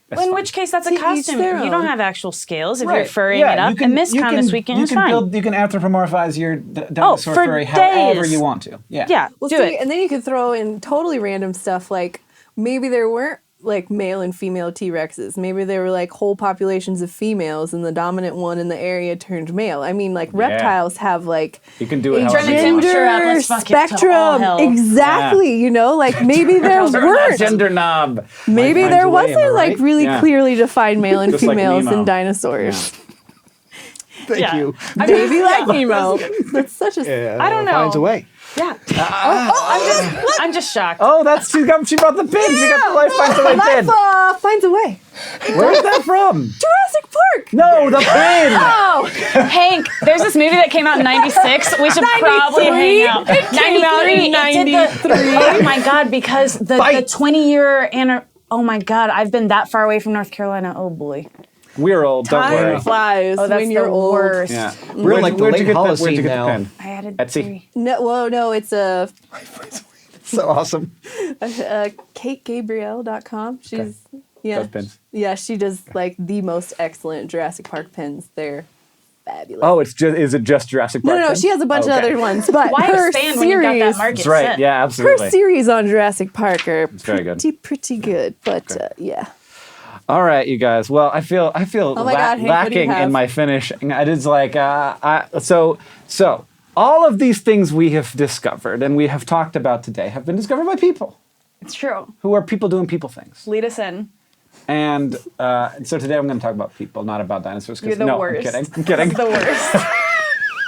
[SPEAKER 1] That's
[SPEAKER 3] In
[SPEAKER 1] fine.
[SPEAKER 3] which case, that's
[SPEAKER 4] To
[SPEAKER 3] a
[SPEAKER 4] each
[SPEAKER 3] costume.
[SPEAKER 4] their
[SPEAKER 3] You don't
[SPEAKER 4] own.
[SPEAKER 3] have actual scales if you're
[SPEAKER 1] Right.
[SPEAKER 3] furrying
[SPEAKER 1] Yeah,
[SPEAKER 3] it up.
[SPEAKER 1] you can-
[SPEAKER 3] And MissCon
[SPEAKER 1] you
[SPEAKER 3] this
[SPEAKER 1] can-
[SPEAKER 3] weekend
[SPEAKER 1] you
[SPEAKER 3] is
[SPEAKER 1] can
[SPEAKER 3] fine.
[SPEAKER 1] you can anthropomorphize your dinosaur
[SPEAKER 3] for
[SPEAKER 1] furry however
[SPEAKER 3] days.
[SPEAKER 1] you want to. Yeah.
[SPEAKER 3] Yeah,
[SPEAKER 4] Well,
[SPEAKER 3] do
[SPEAKER 4] see,
[SPEAKER 3] it.
[SPEAKER 4] and then you could throw in totally random stuff like maybe there weren't like male and female T-Rexes. Maybe there were like whole populations of females and the dominant one in the area turned male. I mean, like reptiles have like
[SPEAKER 1] You can do it
[SPEAKER 4] a
[SPEAKER 1] however
[SPEAKER 3] Turn the
[SPEAKER 1] you want.
[SPEAKER 3] temperature up,
[SPEAKER 4] gender
[SPEAKER 3] let's fuck it to all
[SPEAKER 4] spectrum.
[SPEAKER 3] hell.
[SPEAKER 4] Exactly, you know, like maybe there
[SPEAKER 1] Turn that
[SPEAKER 4] weren't.
[SPEAKER 1] gender knob.
[SPEAKER 4] Maybe
[SPEAKER 1] Might find
[SPEAKER 4] there
[SPEAKER 1] your way, am I
[SPEAKER 4] wasn't like
[SPEAKER 1] right?
[SPEAKER 4] really
[SPEAKER 1] Yeah.
[SPEAKER 4] clearly defined male and
[SPEAKER 1] Just like
[SPEAKER 4] females
[SPEAKER 1] Nemo.
[SPEAKER 4] in dinosaurs.
[SPEAKER 2] Thank
[SPEAKER 3] Yeah.
[SPEAKER 2] you.
[SPEAKER 3] I mean,
[SPEAKER 4] Maybe like Nemo. That's such a
[SPEAKER 2] Yeah,
[SPEAKER 3] I don't know.
[SPEAKER 2] Finds a way.
[SPEAKER 3] yeah. I'm just shocked.
[SPEAKER 1] Oh, she brought the pin. She got the life finds a way pin.
[SPEAKER 4] Life finds a way.
[SPEAKER 1] Where's that from?
[SPEAKER 4] Jurassic Park.
[SPEAKER 1] No, the pin.
[SPEAKER 3] Oh, Hank, there's this movie that came out in 96. We should probably hang out.
[SPEAKER 4] It came out in 93.
[SPEAKER 3] Oh my God, because the
[SPEAKER 1] Fight.
[SPEAKER 3] 20-year oh my God, I've been that far away from North Carolina. Oh boy.
[SPEAKER 1] We're old. Don't worry.
[SPEAKER 4] Time flies
[SPEAKER 3] Oh, that's
[SPEAKER 4] when you're
[SPEAKER 3] the
[SPEAKER 4] old.
[SPEAKER 3] worst.
[SPEAKER 1] Yeah.
[SPEAKER 2] We're like the
[SPEAKER 1] where'd you
[SPEAKER 2] late
[SPEAKER 1] get
[SPEAKER 2] Holocene
[SPEAKER 1] where'd you get
[SPEAKER 2] now.
[SPEAKER 1] the pin?
[SPEAKER 3] I added
[SPEAKER 1] Etsy.
[SPEAKER 3] 3.
[SPEAKER 4] No, it's a
[SPEAKER 2] So awesome.
[SPEAKER 4] KateGabrielle.com. She's yeah,
[SPEAKER 1] Those pins.
[SPEAKER 4] yeah. She does like the most excellent Jurassic Park pins. They're fabulous.
[SPEAKER 1] Oh, is it just Jurassic Park?
[SPEAKER 4] no,
[SPEAKER 1] pins?
[SPEAKER 4] she has a bunch of
[SPEAKER 1] Okay.
[SPEAKER 4] other ones, but
[SPEAKER 3] Why
[SPEAKER 4] her
[SPEAKER 3] expand when you got that
[SPEAKER 4] series,
[SPEAKER 3] market
[SPEAKER 1] That's right.
[SPEAKER 3] set?
[SPEAKER 1] Yeah,
[SPEAKER 4] her
[SPEAKER 1] absolutely.
[SPEAKER 4] series on Jurassic Park are
[SPEAKER 1] very good.
[SPEAKER 4] pretty good. But yeah,
[SPEAKER 1] All right, you guys. Well, I feel
[SPEAKER 4] Oh my God, Hank, what do you
[SPEAKER 1] lacking in
[SPEAKER 4] have?
[SPEAKER 1] my finishing. I just like so all of these things we have discovered and we have talked about today have been discovered by people
[SPEAKER 3] It's true.
[SPEAKER 1] who are people doing people things.
[SPEAKER 3] Lead us in.
[SPEAKER 1] And so today I'm going to talk about people, not about dinosaurs. 'Cause-
[SPEAKER 3] You're the
[SPEAKER 1] no,
[SPEAKER 3] worst.
[SPEAKER 1] I'm kidding.
[SPEAKER 3] The worst.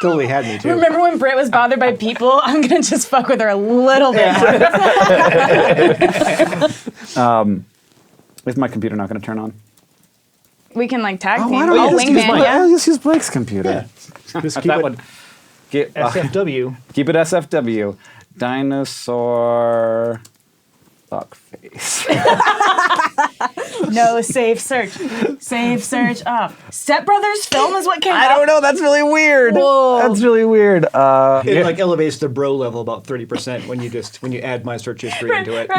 [SPEAKER 2] Totally had me too.
[SPEAKER 3] Remember when Brit was bothered by people? I'm gonna just fuck with her a little bit.
[SPEAKER 1] Is my computer not going to turn on?
[SPEAKER 3] We can like tag team.
[SPEAKER 1] Why don't
[SPEAKER 3] I'll
[SPEAKER 1] you just use
[SPEAKER 3] wingman,
[SPEAKER 1] Blake?
[SPEAKER 3] yeah.
[SPEAKER 1] I'll just use Blake's computer.
[SPEAKER 2] Just keep
[SPEAKER 1] That
[SPEAKER 2] it
[SPEAKER 1] would get
[SPEAKER 2] SFW.
[SPEAKER 1] keep it SFW. Dinosaur Fuckface.
[SPEAKER 3] No, safe search. Safe search off. Step Brothers film is what came
[SPEAKER 1] I
[SPEAKER 3] up.
[SPEAKER 1] don't know. That's really weird.
[SPEAKER 4] Whoa.
[SPEAKER 1] That's really weird.
[SPEAKER 2] It like elevates the bro level about 30% when you add my search history into it.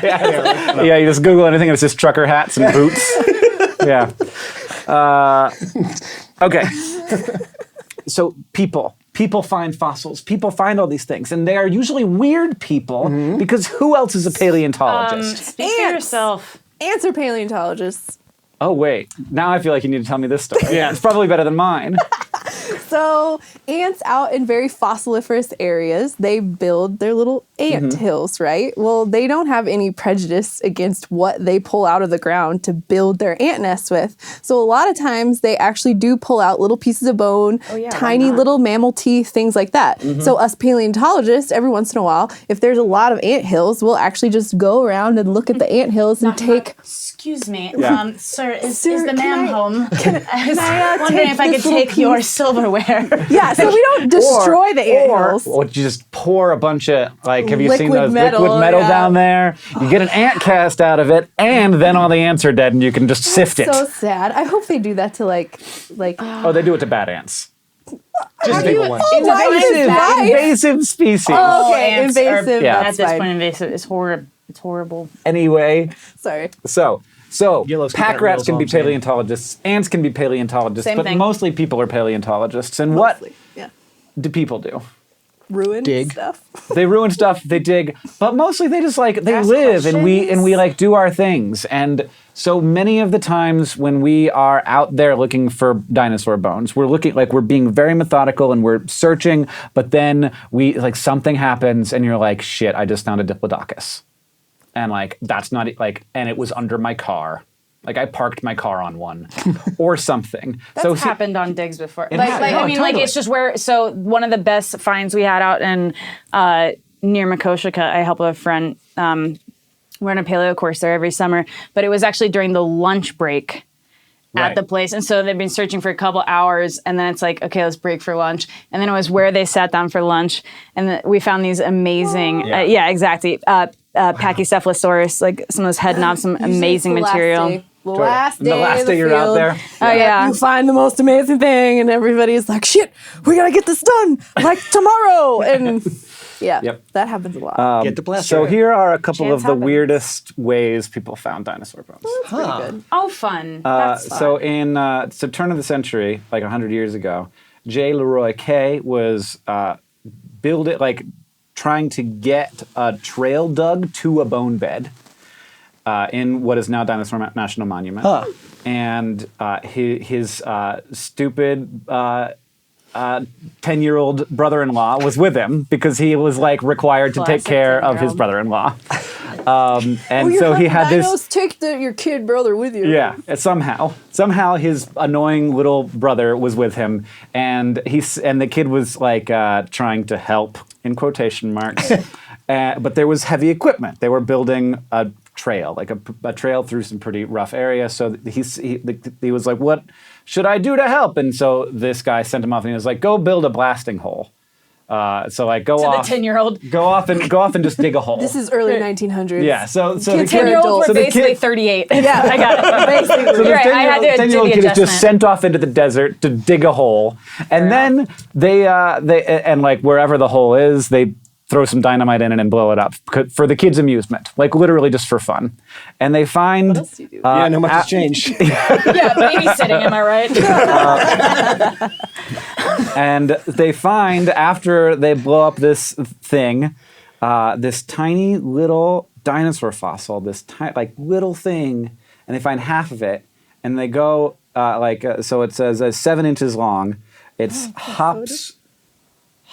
[SPEAKER 1] Yeah, you just Google anything, and it's just trucker hats and boots. Yeah. Okay. So people find fossils. People find all these things, and they are usually weird people because who else is a paleontologist?
[SPEAKER 3] Speak for
[SPEAKER 4] Ants.
[SPEAKER 3] yourself.
[SPEAKER 4] Ants are paleontologists.
[SPEAKER 1] Oh wait, now I feel like you need to tell me this story. Yeah, it's probably better than mine.
[SPEAKER 4] So ants out in very fossiliferous areas, they build their little ant hills, right? Well, they don't have any prejudice against what they pull out of the ground to build their ant nests with. So a lot of times they actually do pull out little pieces of bone, tiny little mammal teeth, things like that. So us paleontologists, every once in a while, if there's a lot of ant hills, we'll actually just go around and look at the ant hills and take...
[SPEAKER 3] Excuse me,
[SPEAKER 1] Yeah.
[SPEAKER 3] sir, is
[SPEAKER 4] Sir,
[SPEAKER 3] the
[SPEAKER 4] can
[SPEAKER 3] ma'am
[SPEAKER 4] I-
[SPEAKER 3] home? I was
[SPEAKER 4] I,
[SPEAKER 3] wondering
[SPEAKER 4] take
[SPEAKER 3] if I
[SPEAKER 4] this
[SPEAKER 3] could
[SPEAKER 4] little
[SPEAKER 3] take your
[SPEAKER 4] piece?
[SPEAKER 3] silverware.
[SPEAKER 4] Yeah, so we don't destroy the ant hills.
[SPEAKER 1] Or you just pour a bunch of, like, have you seen
[SPEAKER 4] Liquid
[SPEAKER 1] those
[SPEAKER 4] metal,
[SPEAKER 1] liquid metal
[SPEAKER 4] yeah.
[SPEAKER 1] down there? You get an ant cast out of it, and then all the ants are dead, and you can just sift it.
[SPEAKER 4] So sad. I hope they do that to like
[SPEAKER 1] Oh, they do it to bad ants.
[SPEAKER 2] Just bigger ones.
[SPEAKER 4] Oh, why is
[SPEAKER 1] Invasive,
[SPEAKER 4] that?
[SPEAKER 1] invasive species.
[SPEAKER 4] Oh, okay,
[SPEAKER 3] ants are-
[SPEAKER 4] invasive.
[SPEAKER 1] Yeah.
[SPEAKER 3] At
[SPEAKER 4] That's
[SPEAKER 3] this
[SPEAKER 4] fine.
[SPEAKER 3] point, invasive is horrible. It's horrible.
[SPEAKER 1] Anyway,
[SPEAKER 4] Sorry.
[SPEAKER 1] so
[SPEAKER 2] Yellow skin
[SPEAKER 1] pack rats
[SPEAKER 2] reels,
[SPEAKER 1] can
[SPEAKER 2] all
[SPEAKER 1] be
[SPEAKER 2] I'm saying.
[SPEAKER 1] paleontologists, ants can be paleontologists,
[SPEAKER 3] Same
[SPEAKER 1] but
[SPEAKER 3] thing.
[SPEAKER 1] mostly people are paleontologists. And
[SPEAKER 4] Mostly,
[SPEAKER 1] what
[SPEAKER 4] Yeah.
[SPEAKER 1] do people do?
[SPEAKER 4] Ruin
[SPEAKER 2] Dig.
[SPEAKER 4] stuff.
[SPEAKER 1] They ruin stuff, they dig, but mostly they just like they
[SPEAKER 3] Ask
[SPEAKER 1] live and we
[SPEAKER 3] questions.
[SPEAKER 1] like do our things. And so many of the times when we are out there looking for dinosaur bones, we're looking like we're being very methodical and we're searching, but then we like something happens and you're like, shit, I just found a Diplodocus. And like that's not like and it was under my car. Like I parked my car on one or something.
[SPEAKER 3] That's happened on digs before.
[SPEAKER 1] It
[SPEAKER 3] Like,
[SPEAKER 1] has.
[SPEAKER 3] like
[SPEAKER 1] No,
[SPEAKER 3] I mean, like
[SPEAKER 1] totally.
[SPEAKER 3] it's just where. So one of the best finds we had out in near Makoshika, I help a friend. We're on a paleo course there every summer, but it was actually during the lunch break at
[SPEAKER 1] Right.
[SPEAKER 3] the place, and so they've been searching for a couple hours, and then it's like, okay, let's break for lunch, and then it was where they sat down for lunch, and we found these amazing,
[SPEAKER 1] Yeah.
[SPEAKER 3] exactly, Pachycephalosaurus, like some of those head knobs, some amazing material.
[SPEAKER 4] The last day,
[SPEAKER 1] The last
[SPEAKER 4] of the
[SPEAKER 1] day you're out
[SPEAKER 4] field.
[SPEAKER 1] there.
[SPEAKER 3] Oh yeah.
[SPEAKER 4] You find the most amazing thing, and everybody's like, "Shit, we gotta get this done like tomorrow!" And yeah,
[SPEAKER 1] Yep.
[SPEAKER 4] that happens a lot.
[SPEAKER 2] Get the blaster.
[SPEAKER 1] So here are a couple
[SPEAKER 3] Chance
[SPEAKER 1] of the
[SPEAKER 3] happens.
[SPEAKER 1] weirdest ways people found dinosaur bones.
[SPEAKER 4] Pretty good.
[SPEAKER 3] Oh, fun. That's fun.
[SPEAKER 1] So in so turn of the century, like 100 years ago, J. Leroy K. was trying to get a trail dug to a bone bed in what is now Dinosaur National Monument.
[SPEAKER 2] Huh.
[SPEAKER 1] And his stupid 10-year-old brother-in-law was with him because he was like required to take
[SPEAKER 3] Classic
[SPEAKER 1] care of his
[SPEAKER 3] 10-year-old.
[SPEAKER 1] brother-in-law. And so he had this.
[SPEAKER 4] Take your kid brother with you.
[SPEAKER 1] Yeah, somehow his annoying little brother was with him, and the kid was like trying to help in quotation marks, but there was heavy equipment. They were building a trail, like a trail through some pretty rough area. So he was like, "What should I do to help?" And so this guy sent him off, and he was like, "Go build a blasting hole." So like go
[SPEAKER 3] to
[SPEAKER 1] off,
[SPEAKER 3] the 10-year-old.
[SPEAKER 1] go off and just dig a hole.
[SPEAKER 4] This is early 1900s.
[SPEAKER 1] yeah. So the
[SPEAKER 4] Kids
[SPEAKER 1] kid,
[SPEAKER 4] were
[SPEAKER 3] 10-year-olds
[SPEAKER 1] so
[SPEAKER 3] were
[SPEAKER 1] the
[SPEAKER 3] basically
[SPEAKER 1] kid-
[SPEAKER 3] 38.
[SPEAKER 4] Yeah.
[SPEAKER 3] I got it.
[SPEAKER 4] basically.
[SPEAKER 1] So
[SPEAKER 3] You're
[SPEAKER 1] this
[SPEAKER 3] right, I had to do
[SPEAKER 1] 10-year-old
[SPEAKER 3] the
[SPEAKER 1] kid is just
[SPEAKER 3] adjustment.
[SPEAKER 1] sent off into the desert to dig a hole, and then they and like wherever the hole is, they throw some dynamite in it and blow it up for the kids' amusement, like literally just for fun. And they find
[SPEAKER 4] What else do you do?
[SPEAKER 2] Yeah, no much has changed.
[SPEAKER 3] Yeah, babysitting, am I right?
[SPEAKER 1] and they find after they blow up this thing, this tiny little dinosaur fossil, this like little thing, and they find half of it, and they go so it says 7 inches long. It's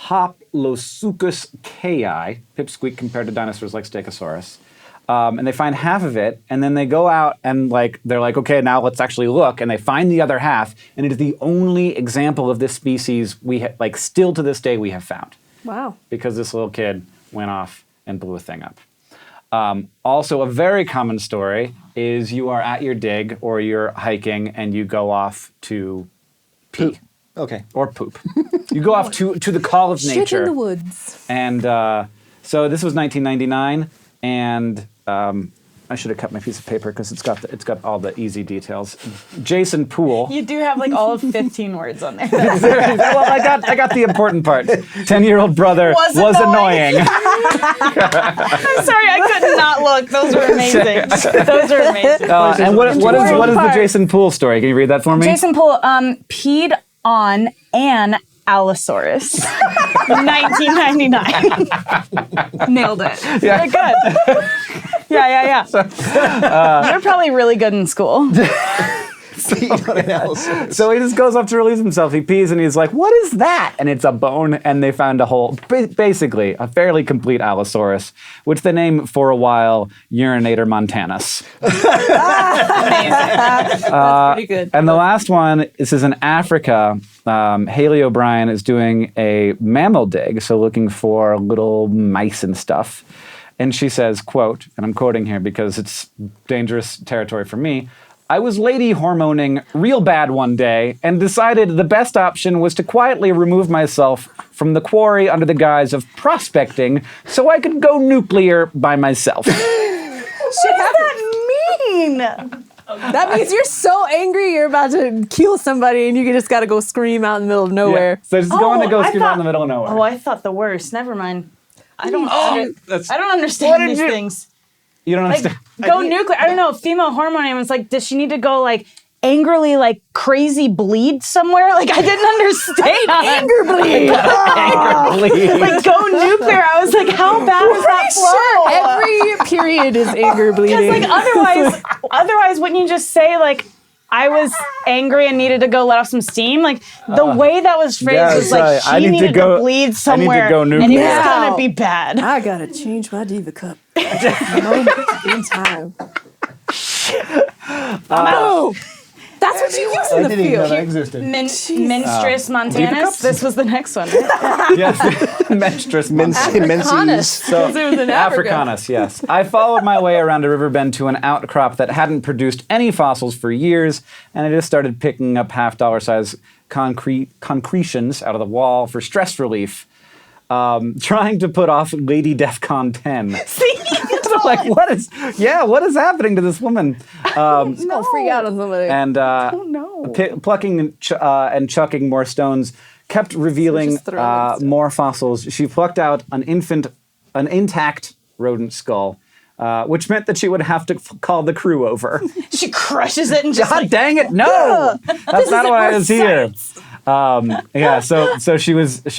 [SPEAKER 1] Hoplosuchus kai, pipsqueak compared to dinosaurs like Stegosaurus. And they find half of it, and then they go out and they're like, okay, now let's actually look, and they find the other half, and it is the only example of this species still to this day we have found,
[SPEAKER 4] Wow.
[SPEAKER 1] because this little kid went off and blew a thing up. Also, a very common story is you are at your dig or you're hiking and you go off to pee.
[SPEAKER 2] Okay.
[SPEAKER 1] Or poop. You go off to the call of
[SPEAKER 4] Shit
[SPEAKER 1] nature.
[SPEAKER 4] in the woods.
[SPEAKER 1] And so this was 1999. and I should have cut my piece of paper because it's got all the easy details. Jason Poole.
[SPEAKER 3] You do have like all of 15 words on there.
[SPEAKER 1] Well, I got the important part. 10-year-old brother was annoying.
[SPEAKER 3] I'm sorry, I could not look. Those were amazing. Those are amazing.
[SPEAKER 1] And what is the Jason Poole story? Can you read that for me?
[SPEAKER 3] Jason Poole peed on an Allosaurus. 1999. Nailed it.
[SPEAKER 1] Yeah.
[SPEAKER 3] You're good. Yeah. You're probably really good in school.
[SPEAKER 1] So he just goes up to release himself. He pees and he's like, "What is that?" And it's a bone. And they found a whole, basically a fairly complete Allosaurus, which they named for a while Urinator Montanus.
[SPEAKER 3] Amazing. That's pretty good.
[SPEAKER 1] And the last one, this is in Africa. Haley O'Brien is doing a mammal dig, so looking for little mice and stuff. And she says, quote, and I'm quoting here because it's dangerous territory for me, "I was lady hormoning real bad one day and decided the best option was to quietly remove myself from the quarry under the guise of prospecting so I could go nuclear by myself."
[SPEAKER 3] What does that mean?
[SPEAKER 4] That means you're so angry you're about to kill somebody and you just got to go scream out in the middle of nowhere.
[SPEAKER 1] So just going to go
[SPEAKER 3] I
[SPEAKER 1] scream out in the
[SPEAKER 3] thought-
[SPEAKER 1] middle of nowhere.
[SPEAKER 3] Oh, I thought the worst. Never mind. I don't
[SPEAKER 1] What
[SPEAKER 3] understand
[SPEAKER 1] did
[SPEAKER 3] these
[SPEAKER 1] you-
[SPEAKER 3] things.
[SPEAKER 1] You don't
[SPEAKER 3] Like,
[SPEAKER 1] understand?
[SPEAKER 3] go nuclear. I don't know. Female hormone. It's like, does she need to go like angrily, like crazy bleed somewhere? Like, I didn't understand. Anger bleed. Like, go nuclear. I was like, how bad was that flow?
[SPEAKER 4] Every period is anger
[SPEAKER 3] Because
[SPEAKER 4] bleeding.
[SPEAKER 3] like otherwise, wouldn't you just say like, I was angry and needed to go let off some steam? Like the way that was phrased was like
[SPEAKER 1] I
[SPEAKER 3] she
[SPEAKER 1] need to
[SPEAKER 3] needed
[SPEAKER 1] go-
[SPEAKER 3] to bleed somewhere,
[SPEAKER 1] go
[SPEAKER 3] and it
[SPEAKER 1] nuclear.
[SPEAKER 3] was
[SPEAKER 4] Now.
[SPEAKER 3] gonna be bad.
[SPEAKER 4] I gotta change my diva cup. Moment in time. Oh, that's what you use in the field.
[SPEAKER 2] existed.
[SPEAKER 3] Menstrus montanus. This was the next one. Right?
[SPEAKER 1] Yes, menstrus
[SPEAKER 4] Africanus.
[SPEAKER 1] So,
[SPEAKER 4] It was in Africa.
[SPEAKER 1] Africanus, yes. I followed my way around a river bend to an outcrop that hadn't produced any fossils for years, and I just started picking up half-dollar size concretions out of the wall for stress relief, trying to put off Lady DEFCON 10.
[SPEAKER 3] See?
[SPEAKER 1] Like, what is happening to this woman?
[SPEAKER 4] It's gonna freak out on somebody.
[SPEAKER 1] And
[SPEAKER 3] no.
[SPEAKER 1] plucking and chucking more stones kept revealing
[SPEAKER 4] just throw it.
[SPEAKER 1] more fossils. She plucked out an intact rodent skull, which meant that she would have to call the crew over.
[SPEAKER 3] She crushes it and just
[SPEAKER 1] God
[SPEAKER 3] like,
[SPEAKER 1] dang it! No, that's not why I was here. So she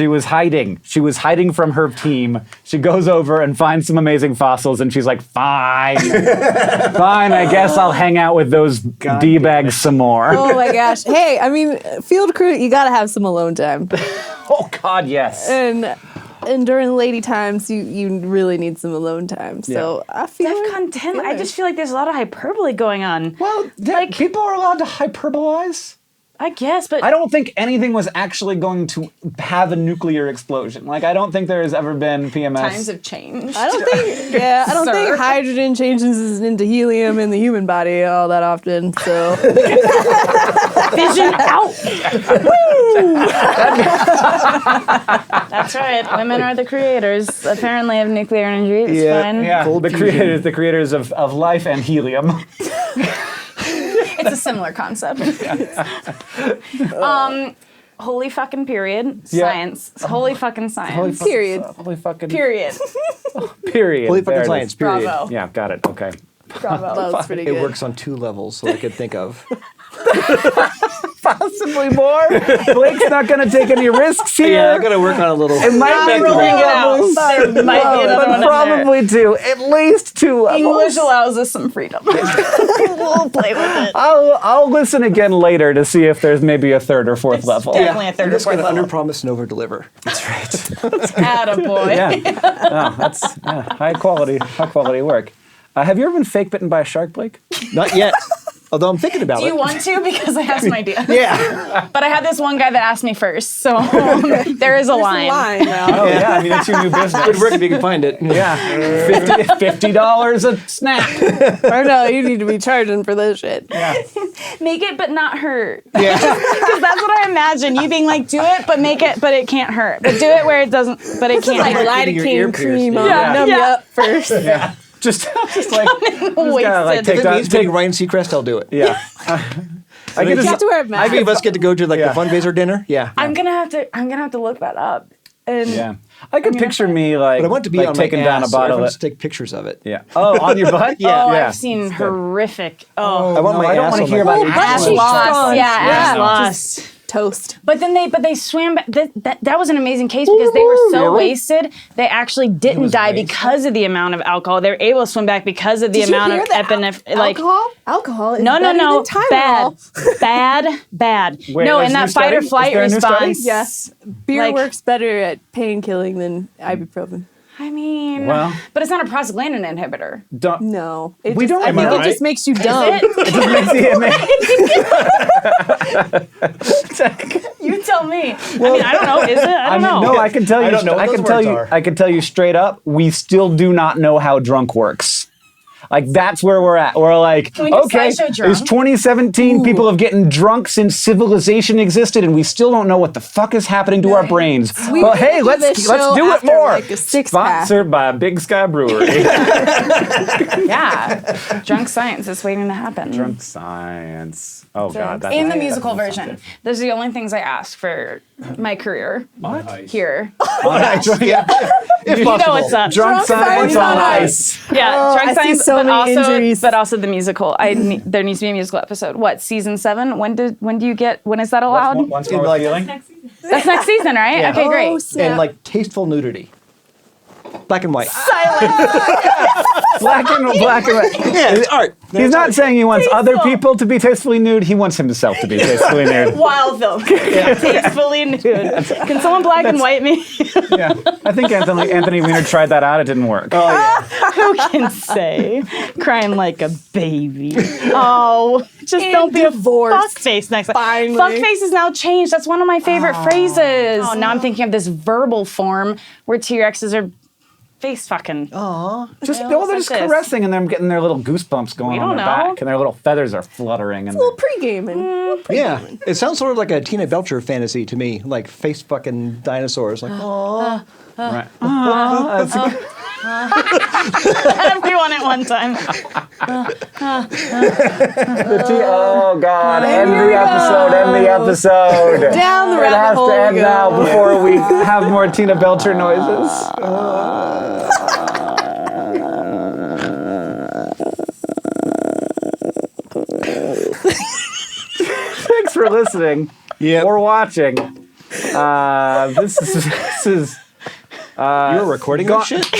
[SPEAKER 1] was hiding. She was hiding from her team. She goes over and finds some amazing fossils, and she's like, "Fine, fine. I guess I'll hang out with those D-bags some more."
[SPEAKER 4] Oh my gosh. Hey, I mean, field crew, you gotta have some alone time.
[SPEAKER 1] Oh God, yes.
[SPEAKER 4] And during lady times, you really need some alone time. So I feel
[SPEAKER 3] DEFCON 10. I just feel like there's a lot of hyperbole going on.
[SPEAKER 1] Well,
[SPEAKER 3] Like-
[SPEAKER 1] people are allowed to hyperbolize.
[SPEAKER 3] I guess, but
[SPEAKER 1] I don't think anything was actually going to have a nuclear explosion. Like, I don't think there has ever been PMS.
[SPEAKER 3] times have changed.
[SPEAKER 4] I don't think
[SPEAKER 3] Sir.
[SPEAKER 4] hydrogen changes into helium in the human body all that often. So
[SPEAKER 3] Vision out. That's right. Women are the creators, apparently, of nuclear energy. It's fine.
[SPEAKER 1] Yeah, the creators of life and helium.
[SPEAKER 3] It's a similar concept. Holy fucking period.
[SPEAKER 1] Yeah.
[SPEAKER 3] Science. Holy fucking science.
[SPEAKER 4] period.
[SPEAKER 1] Holy fucking
[SPEAKER 3] Period.
[SPEAKER 1] period.
[SPEAKER 2] Holy
[SPEAKER 1] There
[SPEAKER 2] fucking
[SPEAKER 1] it is.
[SPEAKER 2] science, period.
[SPEAKER 3] Bravo.
[SPEAKER 1] Yeah, got it. Okay.
[SPEAKER 3] Bravo.
[SPEAKER 4] That was pretty
[SPEAKER 2] It
[SPEAKER 4] good.
[SPEAKER 2] works on 2 levels that I could think of.
[SPEAKER 1] Possibly more. Blake's not going to take any risks here.
[SPEAKER 2] Yeah, I gotta work on a little.
[SPEAKER 1] It might be
[SPEAKER 3] Rolling it out.
[SPEAKER 1] levels.
[SPEAKER 3] There might be another one
[SPEAKER 1] But
[SPEAKER 3] in there.
[SPEAKER 1] probably 2. At least 2 levels.
[SPEAKER 3] English allows us some freedom. We'll play with it.
[SPEAKER 1] I'll listen again later to see if there's maybe a 3rd or 4th level.
[SPEAKER 3] Definitely a third
[SPEAKER 2] I'm
[SPEAKER 3] or
[SPEAKER 2] just
[SPEAKER 3] fourth
[SPEAKER 2] gonna
[SPEAKER 3] level.
[SPEAKER 2] under-promise and over-deliver.
[SPEAKER 3] Attaboy.
[SPEAKER 1] Yeah. Oh, that's high quality work. Have you ever been fake bitten by a shark, Blake?
[SPEAKER 2] Not yet. Although I'm thinking about
[SPEAKER 3] Do you
[SPEAKER 2] it.
[SPEAKER 3] want to? Because I have some idea.
[SPEAKER 2] Yeah.
[SPEAKER 3] But I had this one guy that asked me first, so there is a line.
[SPEAKER 4] Line now.
[SPEAKER 1] Oh yeah, I mean it's your new business.
[SPEAKER 2] Good work if you can find it.
[SPEAKER 1] Yeah, $50 a snap.
[SPEAKER 4] Or no, you need to be charging for this shit.
[SPEAKER 1] Yeah.
[SPEAKER 3] Make it, but not hurt.
[SPEAKER 2] Yeah.
[SPEAKER 3] Because that's what I imagine. You being like, do it, but make it, but it can't hurt. But do it where it doesn't, but it can't
[SPEAKER 4] Like
[SPEAKER 3] hurt.
[SPEAKER 2] Your ear
[SPEAKER 4] lidocaine
[SPEAKER 2] pierced,
[SPEAKER 4] cream
[SPEAKER 2] yeah.
[SPEAKER 4] on
[SPEAKER 1] Yeah.
[SPEAKER 4] numb you
[SPEAKER 3] Yeah.
[SPEAKER 4] up first.
[SPEAKER 1] Yeah. just like, I'm just gonna, like
[SPEAKER 3] Wasted.
[SPEAKER 1] take
[SPEAKER 2] If it
[SPEAKER 1] down,
[SPEAKER 2] means being Ryan Seacrest, I'll do it.
[SPEAKER 1] yeah. I
[SPEAKER 2] mean,
[SPEAKER 1] get
[SPEAKER 4] You have to wear a mask.
[SPEAKER 2] Maybe of us get to go to like
[SPEAKER 1] Yeah.
[SPEAKER 2] the fundraiser dinner. Yeah.
[SPEAKER 3] I'm gonna have to look that up. And
[SPEAKER 1] yeah. I could picture me like,
[SPEAKER 2] But I want to be
[SPEAKER 1] like
[SPEAKER 2] on
[SPEAKER 1] taking
[SPEAKER 2] my
[SPEAKER 1] down
[SPEAKER 2] ass,
[SPEAKER 1] a
[SPEAKER 2] so
[SPEAKER 1] bottle
[SPEAKER 2] everyone
[SPEAKER 1] of.
[SPEAKER 2] just take pictures of it.
[SPEAKER 1] Yeah. Oh, on your butt?
[SPEAKER 2] Yeah.
[SPEAKER 3] Oh,
[SPEAKER 1] Yeah.
[SPEAKER 3] I've seen horrific. Oh,
[SPEAKER 2] I want my
[SPEAKER 1] I don't
[SPEAKER 2] ass
[SPEAKER 1] wanna
[SPEAKER 2] on
[SPEAKER 1] hear
[SPEAKER 2] my
[SPEAKER 1] about
[SPEAKER 2] face.
[SPEAKER 1] ass
[SPEAKER 3] ass
[SPEAKER 4] cheeks
[SPEAKER 3] loss.
[SPEAKER 4] gone.
[SPEAKER 3] Yeah, ass
[SPEAKER 4] Yeah.
[SPEAKER 3] loss.
[SPEAKER 4] Toast.
[SPEAKER 3] But they swam back. That was an amazing case because they were so
[SPEAKER 1] really?
[SPEAKER 3] wasted. They actually didn't die because of the amount of alcohol. They were able to swim back because of the
[SPEAKER 4] Did you
[SPEAKER 3] amount
[SPEAKER 4] hear
[SPEAKER 3] of
[SPEAKER 4] that
[SPEAKER 3] epinephrine. Like
[SPEAKER 4] alcohol is
[SPEAKER 3] no,
[SPEAKER 4] better
[SPEAKER 3] bad,
[SPEAKER 4] than Tylenol.
[SPEAKER 3] bad.
[SPEAKER 1] Wait,
[SPEAKER 3] No,
[SPEAKER 1] there's
[SPEAKER 3] and
[SPEAKER 1] a new
[SPEAKER 3] that fight or
[SPEAKER 1] study?
[SPEAKER 3] flight
[SPEAKER 1] Is there a new study?
[SPEAKER 3] response.
[SPEAKER 4] Yes. Beer
[SPEAKER 3] Like-
[SPEAKER 4] works better at painkilling than ibuprofen.
[SPEAKER 3] I mean,
[SPEAKER 1] Well-
[SPEAKER 3] but it's not a prostaglandin inhibitor.
[SPEAKER 1] Don't.
[SPEAKER 4] No. It
[SPEAKER 1] We
[SPEAKER 4] just,
[SPEAKER 1] don't-
[SPEAKER 4] I
[SPEAKER 1] am I
[SPEAKER 4] think it
[SPEAKER 2] right?
[SPEAKER 4] just makes you dumb.
[SPEAKER 3] You tell me. I mean, I don't know. Is it? I don't know.
[SPEAKER 1] No, I can tell you.
[SPEAKER 2] I don't know what those words are.
[SPEAKER 1] I can tell you straight up. We still do not know how drunk works. Like that's where we're at. We're like,
[SPEAKER 3] we get
[SPEAKER 1] okay,
[SPEAKER 3] sideshow drunk?
[SPEAKER 1] it's 2017. People have getting drunk since civilization existed, and we still don't know what the fuck is happening to our brains.
[SPEAKER 4] We
[SPEAKER 1] But
[SPEAKER 4] were
[SPEAKER 1] hey,
[SPEAKER 4] gonna do
[SPEAKER 1] let's
[SPEAKER 4] this show
[SPEAKER 1] do it
[SPEAKER 4] after,
[SPEAKER 1] more.
[SPEAKER 4] like, a six-pack.
[SPEAKER 1] Sponsored by Big Sky Brewery.
[SPEAKER 3] Yeah, drunk science is waiting to happen.
[SPEAKER 1] Drunk science. Oh God, that's
[SPEAKER 3] In the musical version, those are the only things I ask for my career.
[SPEAKER 1] What?
[SPEAKER 3] Here,
[SPEAKER 2] If
[SPEAKER 3] you
[SPEAKER 2] possible.
[SPEAKER 3] know what's up.
[SPEAKER 1] Drunk science on ice.
[SPEAKER 3] Yeah,
[SPEAKER 4] Oh,
[SPEAKER 3] drunk
[SPEAKER 4] I see
[SPEAKER 3] science,
[SPEAKER 4] so
[SPEAKER 3] but
[SPEAKER 4] many injuries.
[SPEAKER 3] also the musical. There needs to be a musical episode. What, season 7? When do you get? When is that allowed?
[SPEAKER 1] Once
[SPEAKER 2] In
[SPEAKER 1] more
[SPEAKER 2] like-
[SPEAKER 1] feeling.
[SPEAKER 3] That's next season, right?
[SPEAKER 2] Yeah.
[SPEAKER 3] Okay, great.
[SPEAKER 4] Oh, snap.
[SPEAKER 2] And like tasteful nudity. Black and white.
[SPEAKER 1] Black and white.
[SPEAKER 2] Yeah, art.
[SPEAKER 1] He's not saying he wants other people to be tastefully nude. He wants himself to be tastefully nude.
[SPEAKER 3] Wild film. Tastefully nude. Can someone black and white me?
[SPEAKER 1] Yeah, I think Anthony Weiner tried that out. It didn't work.
[SPEAKER 3] Who can say? Crying like a baby. Oh, just don't be
[SPEAKER 4] divorced.
[SPEAKER 3] a fuckface next time.
[SPEAKER 4] Finally.
[SPEAKER 3] Fuckface has now changed. That's one of my favorite phrases. Oh, now I'm thinking of this verbal form where T-Rexes are face fucking.
[SPEAKER 1] Just
[SPEAKER 3] Yeah,
[SPEAKER 1] they're
[SPEAKER 3] like
[SPEAKER 1] just
[SPEAKER 3] this.
[SPEAKER 1] caressing and they're getting their little goosebumps going
[SPEAKER 3] We
[SPEAKER 1] on
[SPEAKER 3] don't
[SPEAKER 1] their
[SPEAKER 3] know.
[SPEAKER 1] back, and their little feathers are fluttering. And
[SPEAKER 4] A little pre-gaming.
[SPEAKER 2] Yeah. It sounds sort of like a Tina Belcher fantasy to me, like face fucking dinosaurs. Like, oh.
[SPEAKER 1] right.
[SPEAKER 3] Everyone at one time.
[SPEAKER 1] Oh God! End the episode. End the episode.
[SPEAKER 4] Down the
[SPEAKER 1] It
[SPEAKER 4] rabbit
[SPEAKER 1] has
[SPEAKER 4] hole
[SPEAKER 1] to
[SPEAKER 4] we
[SPEAKER 1] end
[SPEAKER 4] go.
[SPEAKER 1] now before we have more Tina Belcher noises. Thanks for listening or watching. This is
[SPEAKER 2] You were recording that shit?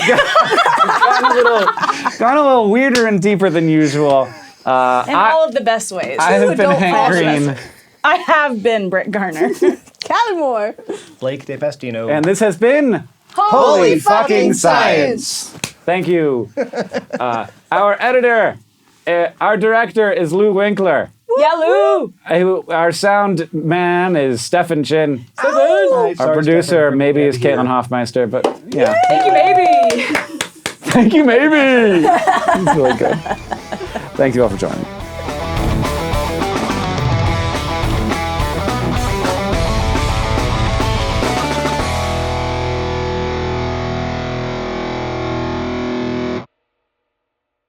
[SPEAKER 1] gone a little weirder and deeper than usual.
[SPEAKER 3] In all of the best ways.
[SPEAKER 1] I have been
[SPEAKER 4] adult
[SPEAKER 1] Hank
[SPEAKER 4] fashions.
[SPEAKER 1] Green,
[SPEAKER 3] I have been Brit Garner.
[SPEAKER 4] Callie Moore.
[SPEAKER 2] Blake de Pastino.
[SPEAKER 1] and this has been
[SPEAKER 4] Holy
[SPEAKER 1] fucking science. Thank you. Our editor, our director is Lou Winkler.
[SPEAKER 3] Yeah, Lou.
[SPEAKER 1] Our sound man is Stefan Chin.
[SPEAKER 2] Our
[SPEAKER 1] Our producer maybe is Caitlin Hofmeister, but yeah.
[SPEAKER 3] Thank you, baby.
[SPEAKER 1] Thank you, maybe. It's really good. Thank you all for joining.